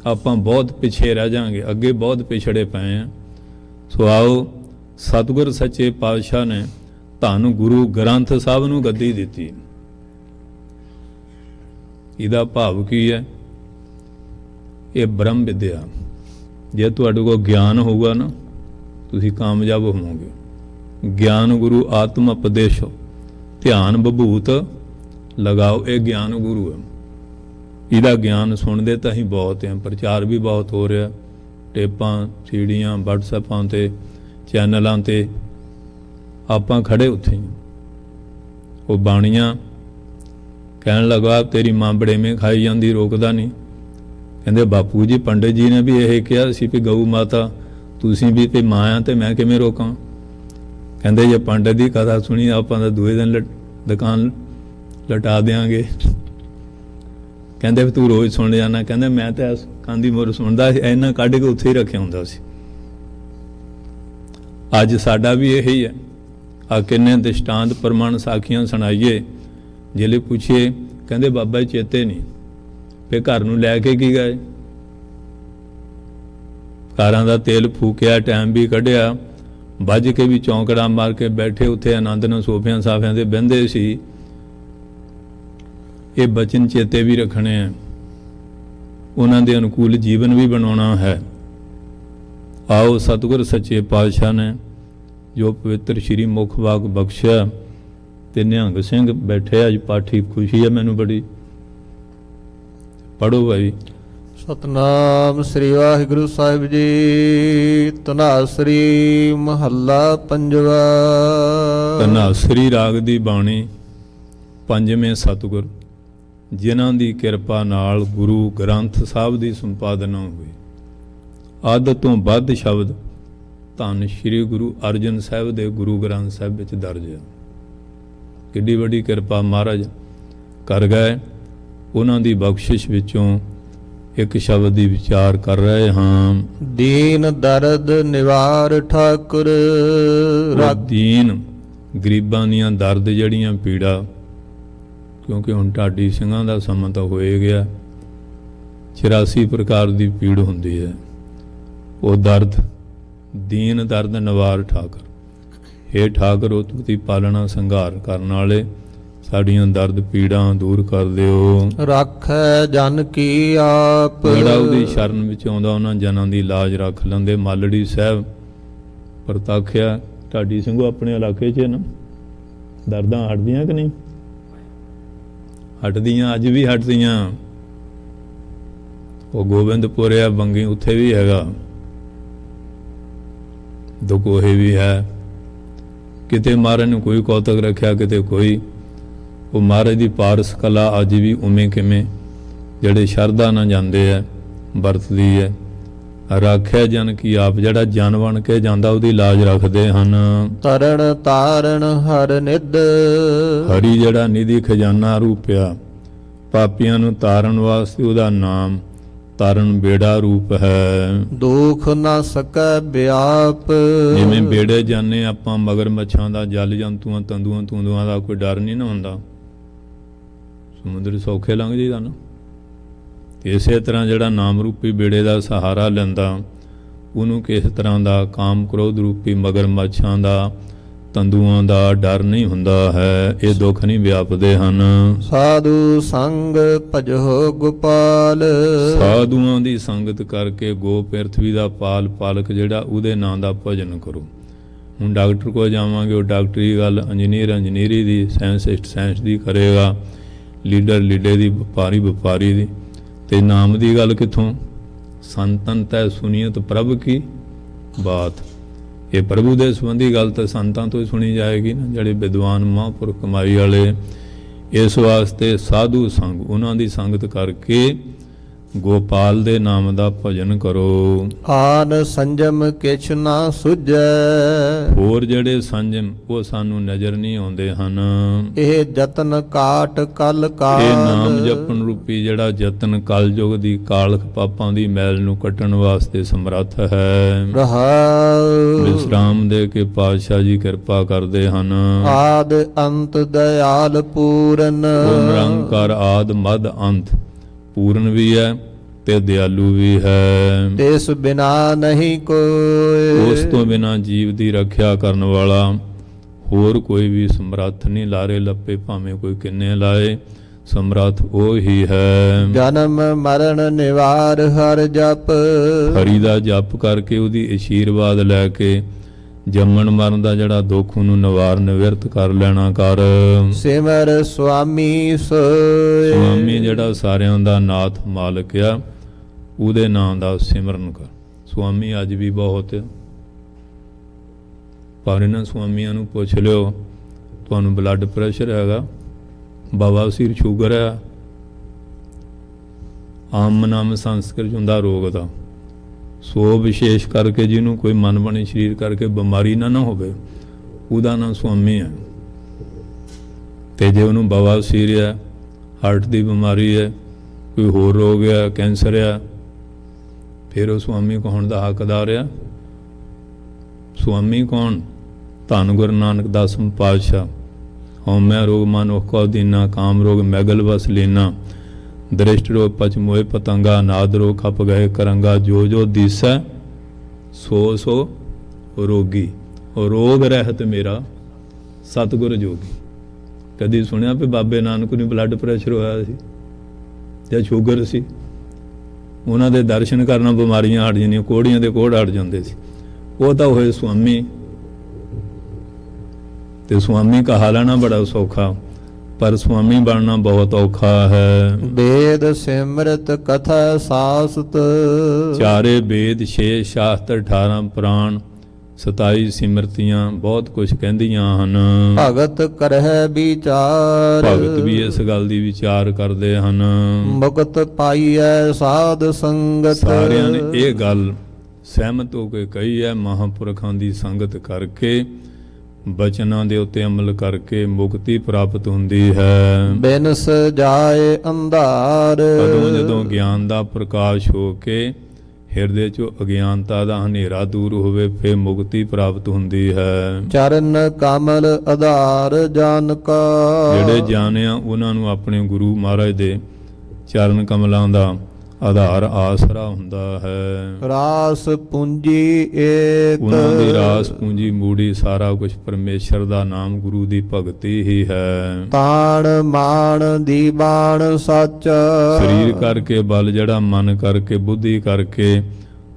ਆਪਾਂ ਬਹੁਤ ਪਿੱਛੇ ਰਹਿ ਜਾਵਾਂਗੇ, ਅੱਗੇ ਬਹੁਤ ਪਿਛੜੇ ਪਏ ਹਾਂ। ਸੋ ਆਓ, ਸਤਿਗੁਰ ਸੱਚੇ ਪਾਤਸ਼ਾਹ ਨੇ ਧੰਨ ਗੁਰੂ ਗ੍ਰੰਥ ਸਾਹਿਬ ਨੂੰ ਗੱਦੀ ਦਿੱਤੀ। ਇਹਦਾ ਭਾਵ ਕੀ ਹੈ? ਇਹ ਬ੍ਰਹਮ ਵਿਦਿਆ। ਜੇ ਤੁਹਾਡੇ ਕੋਲ ਗਿਆਨ ਹੋਊਗਾ ਨਾ, ਤੁਸੀਂ ਕਾਮਯਾਬ ਹੋਵੋਗੇ। ਗਿਆਨ ਗੁਰੂ ਆਤਮ ਉਪਦੇਸ਼, ਧਿਆਨ ਬਭੂਤ ਲਗਾਓ, ਇਹ ਗਿਆਨ ਗੁਰੂ ਹੈ। ਇਹਦਾ ਗਿਆਨ ਸੁਣਦੇ ਤਾਂ ਅਸੀਂ ਬਹੁਤ ਹਾਂ, ਪ੍ਰਚਾਰ ਵੀ ਬਹੁਤ ਹੋ ਰਿਹਾ, ਟੇਪਾਂ, ਸੀੜੀਆਂ, ਵਟਸਐਪਾਂ 'ਤੇ, ਚੈਨਲਾਂ 'ਤੇ ਆਪਾਂ ਖੜੇ ਉੱਥੇ ਹੀ। ਉਹ ਬਾਣੀਆਂ ਕਹਿਣ ਲੱਗਾ, ਤੇਰੀ ਮਾਂ ਬੜੇਵੇਂ ਖਾਈ ਜਾਂਦੀ, ਰੋਕਦਾ ਨਹੀਂ। ਕਹਿੰਦੇ ਬਾਪੂ ਜੀ, ਪੰਡਿਤ ਜੀ ਨੇ ਵੀ ਇਹ ਕਿਹਾ ਸੀ ਵੀ ਗਊ ਮਾਤਾ ਤੁਸੀਂ ਵੀ ਤੇ ਮਾਂ ਆ, ਤੇ ਮੈਂ ਕਿਵੇਂ ਰੋਕਾਂ? ਕਹਿੰਦੇ ਜੇ ਪੰਡਿਤ ਦੀ ਕਥਾ ਸੁਣੀ ਆਪਾਂ ਤਾਂ ਦੂਏ ਦਿਨ ਦੁਕਾਨ ਲਟਾ ਦਿਆਂਗੇ। ਕਹਿੰਦੇ ਵੀ ਤੂੰ ਰੋਜ਼ ਸੁਣ ਜਾਣਾ। ਕਹਿੰਦੇ ਮੈਂ ਤਾਂ ਕਾਂਦੀ ਮੋਰ ਸੁਣਦਾ ਸੀ, ਇਹਨਾਂ ਕੱਢ ਕੇ ਉੱਥੇ ਹੀ ਰੱਖਿਆ ਹੁੰਦਾ ਸੀ। ਅੱਜ ਸਾਡਾ ਵੀ ਇਹੀ ਹੈ। ਆ ਕਿੰਨੇ ਦ੍ਰਿਸ਼ਟਾਂਤ ਪ੍ਰਮਾਣ ਸਾਖੀਆਂ ਸੁਣਾਈਏ, ਜਿਹੜੇ ਪੁੱਛੀਏ ਕਹਿੰਦੇ ਬਾਬਾ ਜੀ ਚੇਤੇ ਨਹੀਂ। ਫਿਰ ਘਰ ਨੂੰ ਲੈ ਕੇ ਕੀ ਗਏ? ਕਾਰਾਂ ਦਾ ਤੇਲ ਫੂਕਿਆ, ਟਾਈਮ ਵੀ ਕੱਢਿਆ, ਵੱਜ ਕੇ ਵੀ ਚੌਂਕੜਾ ਮਾਰ ਕੇ ਬੈਠੇ ਉੱਥੇ ਆਨੰਦ ਨਾਲ ਸੋਫਿਆਂ ਸਾਫਿਆਂ ਤੇ ਬਹਿੰਦੇ ਸੀ। ਇਹ ਬਚਨ ਚੇਤੇ ਵੀ ਰੱਖਣੇ ਆ, ਉਹਨਾਂ ਦੇ ਅਨੁਕੂਲ ਜੀਵਨ ਵੀ ਬਣਾਉਣਾ ਹੈ। ਆਓ, ਸਤਿਗੁਰ ਸੱਚੇ ਪਾਤਸ਼ਾਹ ਨੇ ਜੋ ਪਵਿੱਤਰ ਸ਼੍ਰੀ ਮੁਖ ਵਾਕ ਬਖਸ਼ਿਆ, ਤੇ ਨਿਹੰਗ ਸਿੰਘ ਬੈਠੇ ਅੱਜ ਪਾਠੀ, ਖੁਸ਼ੀ ਹੈ ਮੈਨੂੰ ਬੜੀ। ਪੜੋ ਭਾਈ। ਸਤਨਾਮ ਸ੍ਰੀ ਵਾਹਿਗੁਰੂ ਸਾਹਿਬ ਜੀ। ਧਨਾਸਰੀ ਮਹੱਲਾ ਪੰਜਵਾ। ਧਨਾਸਰੀ ਰਾਗ ਦੀ ਬਾਣੀ। ਪੰਜਵੇਂ ਸਤਿਗੁਰ ਜਿਨ੍ਹਾਂ ਦੀ ਕਿਰਪਾ ਨਾਲ ਗੁਰੂ ਗ੍ਰੰਥ ਸਾਹਿਬ ਦੀ ਸੰਪਾਦਨਾ ਹੋਈ। ਅੱਧ ਤੋਂ ਵੱਧ ਸ਼ਬਦ ਧੰਨ ਸ਼੍ਰੀ ਗੁਰੂ ਅਰਜਨ ਸਾਹਿਬ ਦੇ ਗੁਰੂ ਗ੍ਰੰਥ ਸਾਹਿਬ ਵਿੱਚ ਦਰਜ ਹੈ। ਕਿੱਡੀ ਵੱਡੀ ਕਿਰਪਾ ਮਹਾਰਾਜ ਕਰ ਗਏ। ਉਹਨਾਂ ਦੀ ਬਖਸ਼ਿਸ਼ ਵਿੱਚੋਂ ਇੱਕ ਸ਼ਬਦ ਦੀ ਵਿਚਾਰ ਕਰ ਰਹੇ ਹਾਂ। ਦੀਨ ਦਰਦ ਨਿਵਾਰ ਠਾਕੁਰ। ਦੀਨ ਗਰੀਬਾਂ ਦੀਆਂ ਦਰਦ ਜਿਹੜੀਆਂ ਪੀੜਾ, ਕਿਉਂਕਿ ਹੁਣ ਢਾਡੀ ਸਿੰਘਾਂ ਦਾ ਸਮਾਂ ਤਾਂ ਹੋਏ ਗਿਆ। 84 ਪ੍ਰਕਾਰ ਦੀ ਪੀੜ ਹੁੰਦੀ ਹੈ। ਉਹ ਦਰਦ, ਦੀਨ ਦਰਦ ਨਿਵਾਰ ਠਾਕੁਰ। ਹੇ ਠਾਕੁਰ, ਉਤਪਤੀ ਪਾਲਣਾ ਸੰਘਾਰ ਕਰਨ ਵਾਲੇ, ਸਾਡੀਆਂ ਦਰਦ ਪੀੜਾਂ ਦੂਰ ਕਰ ਦਿਓ। ਰੱਖੈ ਜਨ ਕੀ ਆਪ। ਜਿਹੜਾ ਉਹਦੀ ਸ਼ਰਨ ਵਿੱਚ ਆਉਂਦਾ ਉਹਨਾਂ ਜਨਾਂ ਦੀ ਲਾਜ ਰੱਖ ਲੈਂਦੇ। ਮਾਲੜੀ ਸਾਹਿਬ ਪ੍ਰਤੱਖਿਆ ਢਾਡੀ ਸਿੰਘੋ ਆਪਣੇ ਇਲਾਕੇ 'ਚ ਨਾ ਦਰਦਾਂ ਹਟਦੀਆਂ ਕਿ ਨਹੀਂ? ਹਟਦੀਆਂ, ਅੱਜ ਵੀ ਹਟਦੀਆਂ। ਉਹ ਗੋਬਿੰਦਪੁਰ ਆ ਬੰਗੀ, ਉੱਥੇ ਵੀ ਹੈਗਾ। ਦਕੋਹੇ ਵੀ ਹੈ। ਕਿਤੇ ਮਹਾਰਾਜ ਨੂੰ ਕੋਈ ਕੌਤਕ ਰੱਖਿਆ, ਕਿਤੇ ਕੋਈ। ਉਹ ਮਹਾਰਾਜ ਦੀ ਪਾਰਸ ਕਲਾ ਅੱਜ ਵੀ ਉਵੇਂ ਕਿਵੇਂ ਜਿਹੜੇ ਸ਼ਰਧਾ ਨਾਲ ਜਾਂਦੇ ਹੈ ਵਰਤਦੀ ਹੈ। ਰਾਖਿਆ ਜਨ ਕੀ ਆਪ, ਜਿਹੜਾ ਜਨ ਬਣ ਕੇ ਜਾਂਦਾ ਉਹਦੀ ਲਾਜ ਰੱਖਦੇ ਹਨ। ਤਰਨ ਤਾਰਨ ਹਰ ਨਿਧ। ਹਰੀ ਜਿਹੜਾ ਨਿਧੀ ਖਜ਼ਾਨਾ ਰੂਪਿਆ, ਪਾਪੀਆਂ ਨੂੰ ਤਾਰਨ ਵਾਸਤੇ ਉਹਦਾ ਨਾਮ ਤਾਰਨ ਬੇੜਾ ਰੂਪ ਹੈ। ਦੁਖ ਨਾ ਸਕੈ ਵਿਆਪ। ਜਿਵੇਂ ਬੇੜੇ ਜਾਂਦੇ ਆਪਾਂ, ਮਗਰ ਮੱਛਾਂ ਦਾ, ਜਲ ਜੰਤੂਆਂ, ਤੰਦੂਆਂ ਤੁੰਦੂਆਂ ਦਾ ਕੋਈ ਡਰ ਨਹੀਂ ਨਾ ਹੁੰਦਾ। ਸਮੁੰਦਰ ਸੌਖੇ ਲੰਘ ਜਾਈਦਾ ਨਾ। ਇਸੇ ਤਰ੍ਹਾਂ ਜਿਹੜਾ ਨਾਮ ਰੂਪੀ ਬੇੜੇ ਦਾ ਸਹਾਰਾ ਲੈਂਦਾ ਉਹਨੂੰ ਕਿਸੇ ਤਰ੍ਹਾਂ ਦਾ ਕਾਮ ਕ੍ਰੋਧ ਰੂਪੀ ਮਗਰਮੱਛਾਂ ਦਾ, ਤੰਦੂਆਂ ਦਾ ਡਰ ਨਹੀਂ ਹੁੰਦਾ ਹੈ। ਇਹ ਦੁੱਖ ਨਹੀਂ ਵਿਆਪਦੇ ਹਨ। ਸਾਧੂ ਸੰਗ ਭਜੋ ਗੋਪਾਲ। ਸਾਧੂਆਂ ਦੀ ਸੰਗਤ ਕਰਕੇ ਗੋ ਪ੍ਰਿਥਵੀ ਦਾ ਪਾਲ ਪਾਲਕ ਜਿਹੜਾ ਉਹਦੇ ਨਾਂ ਦਾ ਭਜਨ ਕਰੋ। ਹੁਣ ਡਾਕਟਰ ਕੋਲ ਜਾਵਾਂਗੇ, ਉਹ ਡਾਕਟਰੀ ਗੱਲ, ਇੰਜੀਨੀਅਰੀ ਦੀ, ਸਾਇੰਸਿਸਟ ਸਾਇੰਸ ਦੀ ਕਰੇਗਾ, ਲੀਡੇ ਦੀ, ਵਪਾਰੀ ਦੀ, ਤੇ ਨਾਮ ਦੀ ਗੱਲ ਕਿੱਥੋਂ? ਸੰਤਨ ਤੈ ਸੁਨੀਅਤ ਪ੍ਰਭ ਕੀ ਬਾਤ। ਇਹ ਪ੍ਰਭੂ ਦੇ ਸੰਬੰਧੀ ਗੱਲ ਤਾਂ ਸੰਤਾਂ ਤੋਂ ਹੀ ਸੁਣੀ ਜਾਏਗੀ ਨਾ, ਜਿਹੜੇ ਵਿਦਵਾਨ ਮਹਾਂਪੁਰਖ ਕਮਾਈ ਵਾਲੇ। ਇਸ ਵਾਸਤੇ ਸਾਧੂ ਸੰਗ, ਉਹਨਾਂ ਦੀ ਸੰਗਤ ਕਰਕੇ ਗੋਪਾਲ ਦੇ ਨਾਮ ਦਾ ਭਜਨ ਕਰੋ। ਆਨ ਸੰਜਮ ਕਿਛ ਨਾ ਸੁਝੈ। ਹੋਰ ਜਿਹੜੇ ਸੰਜਮ ਉਹ ਸਾਨੂੰ ਨਜ਼ਰ ਨਹੀਂ ਆਉਂਦੇ ਹਨ। ਇਹ ਜਤਨ ਕਾਟ ਕਲ ਇਹ ਕਾਲ। ਨਾਮ ਜਪਣ ਰੂਪੀ ਜਿਹੜਾ ਯਤਨ ਕਲਯੁਗ ਦੀ ਕਾਲਖ ਪਾਪਾਂ ਦੀ ਮੈਲ ਨੂੰ ਕੱਟਣ ਵਾਸਤੇ ਸਮਰੱਥ ਹੈ। ਰਹਾਉ। ਵਿਸਰਾਮ ਦੇ ਕੇ ਪਾਤਸ਼ਾਹ ਜੀ ਕਿਰਪਾ ਕਰਦੇ ਹਨ। ਆਦ ਅੰਤ ਦਇਆਲ ਪੂਰਨ। ਉਹ ਨਿਰੰਕਾਰ ਆਦ ਮਦ ਅੰਤ, ਪੂਰਨ ਵੀ ਹੈ ਤੇ ਦਿਆਲੂ ਵੀ ਹੈ। ਤਿਸ ਬਿਨਾ ਨਹੀਂ ਕੋਈ। ਉਸ ਤੋਂ ਬਿਨਾ ਜੀਵ ਦੀ ਰੱਖਿਆ ਕਰਨ ਵਾਲਾ ਹੋਰ ਕੋਈ ਵੀ ਸਮਰੱਥ ਨਹੀਂ। ਲਾਰੇ ਲੱਪੇ ਭਾਵੇਂ ਕੋਈ ਕਿੰਨੇ ਲਾਏ, ਸਮਰੱਥ ਉਹ ਹੀ ਹੈ। ਜਨਮ ਮਰਨ ਨਿਵਾਰ ਹਰ ਜਪ। ਹਰੀ ਦਾ ਜਪ ਕਰਕੇ ਉਹਦੀ ਅਸ਼ੀਰਵਾਦ ਲੈ ਕੇ ਜੰਮਣ ਮਰਨ ਦਾ ਜਿਹੜਾ ਦੁੱਖ ਉਹਨੂੰ ਨਿਵਾਰ ਨਿਵਰਤ ਕਰ ਲੈਣਾ ਕਰ। ਸਿਮਰ ਸੁਆਮੀ ਸੋਇ। ਸੁਆਮੀ ਜਿਹੜਾ ਸਾਰਿਆਂ ਦਾ ਨਾਥ ਮਾਲਕ ਆ, ਉਹਦੇ ਨਾਮ ਦਾ ਸਿਮਰਨ ਕਰ। ਸੁਆਮੀ ਅੱਜ ਵੀ ਬਹੁਤ, ਪਰ ਇਹਨਾਂ ਸੁਆਮੀਆਂ ਨੂੰ ਪੁੱਛ ਲਿਓ, ਤੁਹਾਨੂੰ ਬਲੱਡ ਪ੍ਰੈਸ਼ਰ ਹੈਗਾ, ਬਵਾਸੀਰ, ਸ਼ੂਗਰ ਹੈ, ਆਮ ਨਾਮ ਸੰਸਕ੍ਰਿਤ ਹੁੰਦਾ ਰੋਗ ਦਾ, ਸੋ ਵਿਸ਼ੇਸ਼ ਕਰਕੇ ਜਿਹਨੂੰ ਕੋਈ ਮਨ ਬਣੇ ਸਰੀਰ ਕਰਕੇ ਬਿਮਾਰੀ ਨਾ ਹੋਵੇ, ਉਹਦਾ ਨਾਮ ਸੁਆਮੀ ਹੈ। ਤੇ ਜੇ ਉਹਨੂੰ ਬਵਾਸੀਰ ਹੈ, ਹਾਰਟ ਦੀ ਬਿਮਾਰੀ ਹੈ, ਕੋਈ ਹੋਰ ਰੋਗ ਹੈ, ਕੈਂਸਰ ਹੈ, ਫਿਰ ਉਹ ਸੁਆਮੀ ਕੌਣ ਦਾ ਹੱਕਦਾਰ ਆ? ਸੁਆਮੀ ਕੌਣ? ਧੰਨ ਗੁਰੂ ਨਾਨਕ ਦਸਮ ਪਾਤਸ਼ਾਹ। ਹਉਮੈ ਰੋਗ ਮਨ ਔਖਾ ਦੀਨਾ, ਕਾਮ ਰੋਗ ਮੈਗਲ ਵਸ ਲੀਨਾ, ਦ੍ਰਿਸ਼ਟ ਰੋਗ ਪਚ ਮੋਏ ਪਤੰਗਾ, ਨਾਦ ਰੋਗ ਖਪ ਗਏ ਕਰੰਗਾ, ਜੋ ਜੋ ਦੀਸੈ ਸੋ ਸੋ ਰੋਗੀ, ਰੋਗ ਰਹਿਤ ਮੇਰਾ ਸਤਿਗੁਰ ਜੋਗੀ। ਕਦੀ ਸੁਣਿਆ ਵੀ ਬਾਬੇ ਨਾਨਕ ਨੂੰ ਬਲੱਡ ਪ੍ਰੈਸ਼ਰ ਹੋਇਆ ਸੀ ਜਾਂ ਸ਼ੂਗਰ ਸੀ? ਉਹਨਾਂ ਦੇ ਦਰਸ਼ਨ ਕਰਨ ਬਿਮਾਰੀਆਂ ਹਟ ਜਾਂਦੀਆਂ, ਕੋੜੀਆਂ ਦੇ ਕੋੜ ਹਟ ਜਾਂਦੇ ਸੀ। ਉਹ ਤਾਂ ਹੋਏ ਸੁਆਮੀ। ਤੇ ਸੁਆਮੀ ਕਹਾ ਲੈਣਾ ਬੜਾ ਸੌਖਾ, ਪਰ ਸੁਆਮੀ ਬਣਨਾ ਬਹੁਤ ਔਖਾ ਹੈ। ਵੇਦ ਸਿਮਰਤ ਕਥਾ ਸਾਸਤ। ਚਾਰੇ ਵੇਦ, 6 ਸ਼ਾਸਤਰ, 18 ਪੁਰਾਣ, 27 ਸਿਮਰਤੀਆਂ ਬਹੁਤ ਕੁਝ ਕਹਿੰਦੀਆਂ ਹਨ। ਭਗਤ ਕਰਹਿ ਵਿਚਾਰ। ਭਗਤ ਵੀ ਇਸ ਗੱਲ ਦੀ ਵਿਚਾਰ ਕਰਦੇ ਹਨ। ਮੁਕਤ ਪਾਈਐ ਸਾਧ ਸੰਗਤ। ਸਾਰਿਆਂ ਨੇ ਇਹ ਗੱਲ ਸਹਿਮਤ ਹੋ ਕੇ ਕਹੀ ਹੈ, ਮਹਾਂਪੁਰਖਾਂ ਦੀ ਸੰਗਤ ਕਰਕੇ, ਬਚਨਾਂ ਦੇ ਉੱਤੇ ਅਮਲ ਕਰਕੇ ਮੁਕਤੀ ਪ੍ਰਾਪਤ ਹੁੰਦੀ ਹੈ। ਬਿਨਸ ਜਾਏ ਅੰਧਾਰ। ਕਦੋਂ ਜਦੋਂ ਗਿਆਨ ਦਾ ਪ੍ਰਕਾਸ਼ ਹੋ ਕੇ ਹਿਰਦੇ ਚੋਂ ਅਗਿਆਨਤਾ ਦਾ ਹਨੇਰਾ ਦੂਰ ਹੋਵੇ, ਫਿਰ ਮੁਕਤੀ ਪ੍ਰਾਪਤ ਹੁੰਦੀ ਹੈ। ਚਰਨ ਕਮਲ ਆਧਾਰ ਜਨ ਕਾ। ਜਿਹੜੇ ਜਾਣਿਆ ਉਹਨਾਂ ਨੂੰ ਆਪਣੇ ਗੁਰੂ ਮਹਾਰਾਜ ਦੇ ਚਰਨ ਕਮਲਾਂ ਦਾ ਆਧਾਰ ਆਸਰਾ ਹੁੰਦਾ ਹੈ। ਰਾਸ ਪੂੰਜੀ ਏਕ। ਉਹਨਾਂ ਦੀ ਰਾਸ ਪੂੰਜੀ ਮੂੜੀ ਸਾਰਾ ਕੁਝ ਪਰਮੇਸ਼ਰ ਦਾ ਨਾਮ, ਗੁਰੂ ਦੀ ਭਗਤੀ ਹੀ ਹੈ। ਤਾਣ ਮਾਣ ਦੀਵਾਨ ਸੱਚ। ਸਰੀਰ ਕਰਕੇ ਬਲ ਜਿਹੜਾ, ਮਨ ਕਰਕੇ, ਬੁੱਧੀ ਕਰਕੇ,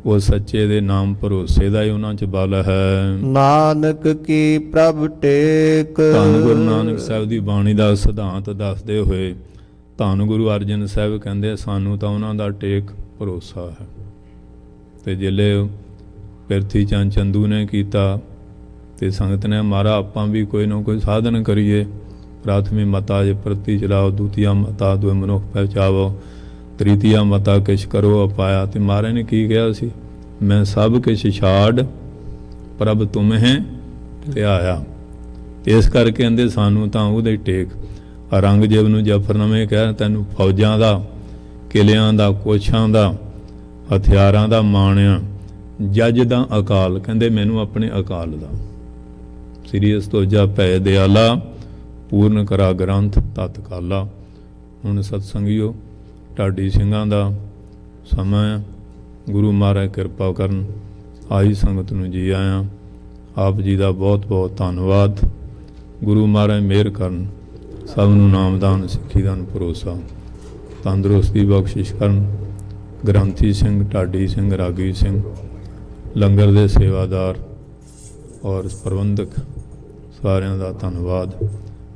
ਉਹ ਸੱਚੇ ਦੇ ਨਾਮ ਭਰੋਸੇ ਦਾ ਹੀ ਉਹਨਾਂ 'ਚ ਬਲ ਹੈ। ਨਾਨਕ ਕੀ ਪ੍ਰਭ ਟੇਕ। ਧੰਨ ਗੁਰੂ ਨਾਨਕ ਸਾਹਿਬ ਦੀ ਬਾਣੀ ਦਾ ਸਿਧਾਂਤ ਦੱਸਦੇ ਹੋਏ ਧੰਨ ਗੁਰੂ ਅਰਜਨ ਸਾਹਿਬ ਕਹਿੰਦੇ, ਸਾਨੂੰ ਤਾਂ ਉਹਨਾਂ ਦਾ ਟੇਕ ਭਰੋਸਾ ਹੈ। ਤੇ ਜਿਲੇ ਪਿਰਥੀ ਚੰਦ ਚੰਦੂ ਨੇ ਕੀਤਾ ਤੇ ਸੰਗਤ ਨੇ ਮਾਰਾ, ਆਪਾਂ ਵੀ ਕੋਈ ਨਾ ਕੋਈ ਸਾਧਨ ਕਰੀਏ। ਪ੍ਰਾਥਮੀ ਮਤਾ ਜੇ ਪ੍ਰਤੀ ਚਲਾਓ, ਦੂਤੀਆ ਮਤਾ ਦੁਇ ਮਨੁੱਖ ਪਹਿਚਾਵੋ, ਤ੍ਰੀਤੀਆ ਮਤਾ ਕਿਛ ਕਰੋ ਅਪਾਇਆ। ਤੇ ਮਹਾਰਾਜ ਨੇ ਕੀ ਕਿਹਾ ਸੀ? ਮੈਂ ਸਭ ਕਿਛ ਛਾੜ ਪ੍ਰਭ ਤੁਮਹਿ ਧਿਆਇਆ। ਇਸ ਕਰਕੇ ਕਹਿੰਦੇ ਸਾਨੂੰ ਤਾਂ ਉਹਦੇ ਟੇਕ। ਔਰੰਗਜ਼ੇਬ ਨੂੰ ਜ਼ਫਰਨਾਮੇ ਕਹਿ, ਤੈਨੂੰ ਫੌਜਾਂ ਦਾ, ਕਿਲਿਆਂ ਦਾ, ਕੋਛਾਂ ਦਾ, ਹਥਿਆਰਾਂ ਦਾ ਮਾਣਿਆ, ਜੱਜ ਦਾ ਅਕਾਲ, ਕਹਿੰਦੇ ਮੈਨੂੰ ਆਪਣੇ ਅਕਾਲ ਦਾ। ਸ੍ਰੀ ਅਸਤੋਜਾ ਭੈ ਦਿਆਲਾ, ਪੂਰਨ ਕਰਾ ਗ੍ਰੰਥ ਤਤਕਾਲਾ। ਹੁਣ ਸਤਸੰਗੀਓ ਢਾਡੀ ਸਿੰਘਾਂ ਦਾ ਸਮਾਂ ਹੈ। ਗੁਰੂ ਮਹਾਰਾਜ ਕਿਰਪਾ ਕਰਨ। ਆਈ ਸੰਗਤ ਨੂੰ ਜੀ ਆਇਆਂ। ਆਪ ਜੀ ਦਾ ਬਹੁਤ ਬਹੁਤ ਧੰਨਵਾਦ। ਗੁਰੂ ਮਹਾਰਾਜ ਮਿਹਰ ਕਰਨ। ਸਭ ਨੂੰ ਨਾਮਦਾਨ ਸਿੱਖੀ ਦਾਨ ਭਰੋਸਾ ਤੰਦਰੁਸਤੀ ਬਖਸ਼ਿਸ਼ ਕਰਨ। ਗ੍ਰੰਥੀ ਸਿੰਘ, ਢਾਡੀ ਸਿੰਘ, ਰਾਗੀ ਸਿੰਘ, ਲੰਗਰ ਦੇ ਸੇਵਾਦਾਰ ਔਰ ਪ੍ਰਬੰਧਕ ਸਾਰਿਆਂ ਦਾ ਧੰਨਵਾਦ।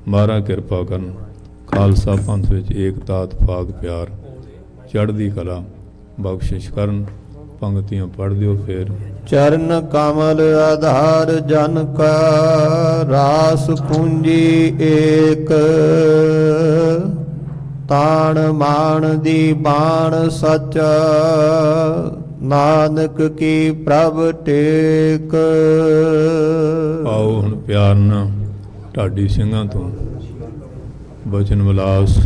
ਮਹਾਰਾਜ ਕਿਰਪਾ ਕਰਨ। ਖਾਲਸਾ ਪੰਥ ਵਿੱਚ ਏਕਤਾ, ਇਤਫਾਕ, ਪਿਆਰ, ਚੜ੍ਹਦੀ ਕਲਾ ਬਖਸ਼ਿਸ਼ ਕਰਨ। ਪੰਗਤੀਆਂ ਪੜ੍ਹ ਦਿਓ ਫੇਰ। ਚਰਨ ਕਮਲ ਆਧਾਰ ਜਨ ਕਾ, ਰਾਸ ਪੂੰਜੀ ਏਕ, ਤਾਣ ਮਾਣ ਦੀ ਬਾਣ ਸਚ, ਨਾਨਕ ਕੀ ਪ੍ਰਭ ਟੇਕ। ਆਓ ਹੁਣ ਪਿਆਰ ਨਾਲ ਢਾਡੀ ਸਿੰਘਾਂ ਤੋਂ ਬਚਨ ਵਿਲਾਸ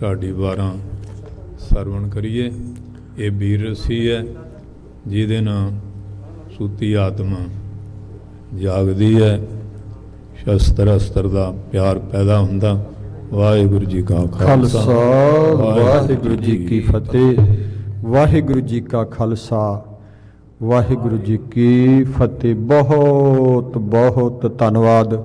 ਢਾਡੀ 12 ਸਰਵਣ ਕਰੀਏ। ਇਹ ਬੀਰ ਰਸੀ ਹੈ ਜਿਹਦੇ ਨਾਲ ਸੂਤੀ ਆਤਮਾ ਜਾਗਦੀ ਹੈ, ਸ਼ਸਤਰ ਅਸਤਰ ਦਾ ਪਿਆਰ ਪੈਦਾ ਹੁੰਦਾ। ਵਾਹਿਗੁਰੂ ਜੀ ਕਾ ਖਾਲਸਾ ਵਾਹਿਗੁਰੂ ਜੀ ਕੀ ਫਤਿਹ। ਵਾਹਿਗੁਰੂ ਜੀ ਕਾ ਖਾਲਸਾ ਵਾਹਿਗੁਰੂ ਜੀ ਕੀ ਫਤਿਹ। ਬਹੁਤ ਬਹੁਤ ਧੰਨਵਾਦ।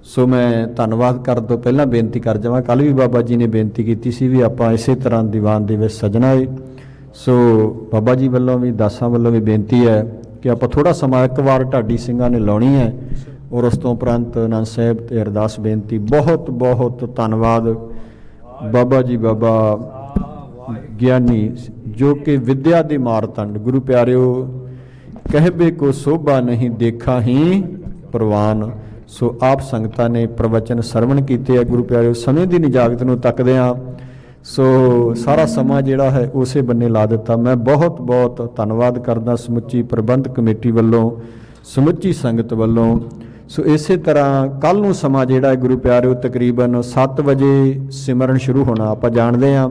ਸੋ ਮੈਂ ਧੰਨਵਾਦ ਕਰਨ ਤੋਂ ਪਹਿਲਾਂ ਬੇਨਤੀ ਕਰ ਜਾਵਾਂ, ਕੱਲ੍ਹ ਵੀ ਬਾਬਾ ਜੀ ਨੇ ਬੇਨਤੀ ਕੀਤੀ ਸੀ ਵੀ ਆਪਾਂ ਇਸੇ ਤਰ੍ਹਾਂ ਦੀਵਾਨ ਦੇ ਵਿੱਚ ਸਜਣਾ ਹੈ। ਸੋ ਬਾਬਾ ਜੀ ਵੱਲੋਂ ਵੀ, ਦਾਸਾਂ ਵੱਲੋਂ ਵੀ ਬੇਨਤੀ ਹੈ ਕਿ ਆਪਾਂ ਥੋੜ੍ਹਾ ਸਮਾਂ ਇੱਕ ਵਾਰ ਢਾਡੀ ਸਿੰਘਾਂ ਨੇ ਲਾਉਣੀ ਹੈ ਔਰ ਉਸ ਤੋਂ ਉਪਰੰਤ ਆਨੰਦ ਸਾਹਿਬ ਤੇ ਅਰਦਾਸ ਬੇਨਤੀ। ਬਹੁਤ ਬਹੁਤ ਧੰਨਵਾਦ ਬਾਬਾ ਜੀ, ਬਾਬਾ ਗਿਆਨੀ ਜੋ ਕਿ ਵਿਦਿਆ ਦੇ ਮਾਰਤੰਡ। ਗੁਰੂ ਪਿਆਰਿਓ ਕਹਿਬੇ ਕੋ ਸੋਭਾ ਨਹੀਂ ਦੇਖਾ ਹੀ ਪ੍ਰਵਾਨ। ਸੋ ਆਪ ਸੰਗਤਾਂ ਨੇ ਪ੍ਰਵਚਨ ਸਰਵਣ ਕੀਤੇ ਆ। ਗੁਰੂ ਪਿਆਰਿਓ ਸਮੇਂ ਦੀ ਨਿਜਾਗਤ ਨੂੰ ਤੱਕਦੇ ਹਾਂ। ਸੋ ਸਾਰਾ ਸਮਾਂ ਜਿਹੜਾ ਹੈ ਉਸੇ ਬੰਨੇ ਲਾ ਦਿੱਤਾ। ਮੈਂ ਬਹੁਤ ਬਹੁਤ ਧੰਨਵਾਦ ਕਰਦਾ ਸਮੁੱਚੀ ਪ੍ਰਬੰਧ ਕਮੇਟੀ ਵੱਲੋਂ, ਸਮੁੱਚੀ ਸੰਗਤ ਵੱਲੋਂ। ਸੋ ਇਸੇ ਤਰ੍ਹਾਂ ਕੱਲ੍ਹ ਨੂੰ ਸਮਾਂ ਜਿਹੜਾ ਹੈ ਗੁਰੂ ਪਿਆਰਿਓ ਤਕਰੀਬਨ 7 ਵਜੇ ਸਿਮਰਨ ਸ਼ੁਰੂ ਹੋਣਾ ਆਪਾਂ ਜਾਣਦੇ ਹਾਂ।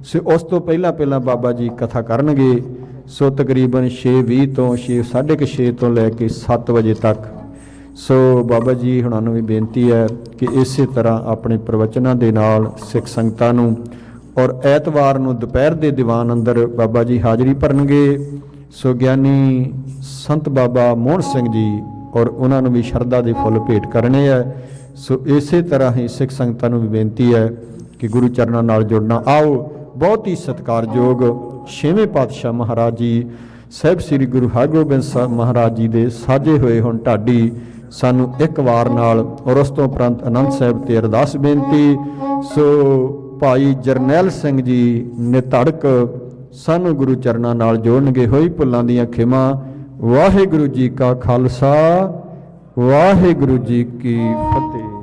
ਸੋ ਉਸ ਤੋਂ ਪਹਿਲਾਂ ਬਾਬਾ ਜੀ ਕਥਾ ਕਰਨਗੇ। ਸੋ ਤਕਰੀਬਨ 6:20 ਤੋਂ 6:30 ਤੋਂ ਲੈ ਕੇ 7 ਵਜੇ ਤੱਕ। ਸੋ ਬਾਬਾ ਜੀ ਹੁਣਾਂ ਨੂੰ ਵੀ ਬੇਨਤੀ ਹੈ ਕਿ ਇਸੇ ਤਰ੍ਹਾਂ ਆਪਣੇ ਪ੍ਰਵਚਨਾਂ ਦੇ ਨਾਲ ਸਿੱਖ ਸੰਗਤਾਂ ਨੂੰ, ਔਰ ਐਤਵਾਰ ਨੂੰ ਦੁਪਹਿਰ ਦੇ ਦੀਵਾਨ ਅੰਦਰ ਬਾਬਾ ਜੀ ਹਾਜ਼ਰੀ ਭਰਨਗੇ। ਸੋ ਗਿਆਨੀ ਸੰਤ ਬਾਬਾ ਮੋਹਨ ਸਿੰਘ ਜੀ ਔਰ ਉਹਨਾਂ ਨੂੰ ਵੀ ਸ਼ਰਧਾ ਦੇ ਫੁੱਲ ਭੇਟ ਕਰਨੇ ਹੈ। ਸੋ ਇਸੇ ਤਰ੍ਹਾਂ ਹੀ ਸਿੱਖ ਸੰਗਤਾਂ ਨੂੰ ਵੀ ਬੇਨਤੀ ਹੈ ਕਿ ਗੁਰੂ ਚਰਨਾਂ ਨਾਲ ਜੁੜਨਾ। ਆਓ ਬਹੁਤ ਹੀ ਸਤਿਕਾਰਯੋਗ 6ਵੇਂ ਪਾਤਸ਼ਾਹ ਮਹਾਰਾਜ ਜੀ ਸਾਹਿਬ ਸ੍ਰੀ ਗੁਰੂ ਹਰਗੋਬਿੰਦ ਸਾਹਿਬ ਮਹਾਰਾਜ ਜੀ ਦੇ ਸਾਜੇ ਹੋਏ ਹੁਣ ਢਾਡੀ ਸਾਨੂੰ ਇੱਕ ਵਾਰ ਨਾਲ, ਔਰ ਉਸ ਤੋਂ ਉਪਰੰਤ ਆਨੰਦ ਸਾਹਿਬ ਤੇ ਅਰਦਾਸ ਬੇਨਤੀ। ਸੋ ਭਾਈ ਜਰਨੈਲ ਸਿੰਘ ਜੀ ਨਿਧੜਕ ਸਾਨੂੰ ਗੁਰੂ ਚਰਨਾਂ ਨਾਲ ਜੋੜਨਗੇ। ਹੋਈ ਭੁੱਲਾਂ ਦੀਆਂ ਖਿਮਾ। ਵਾਹਿਗੁਰੂ ਜੀ ਕਾ ਖਾਲਸਾ ਵਾਹਿਗੁਰੂ ਜੀ ਕੀ ਫਤਿਹ।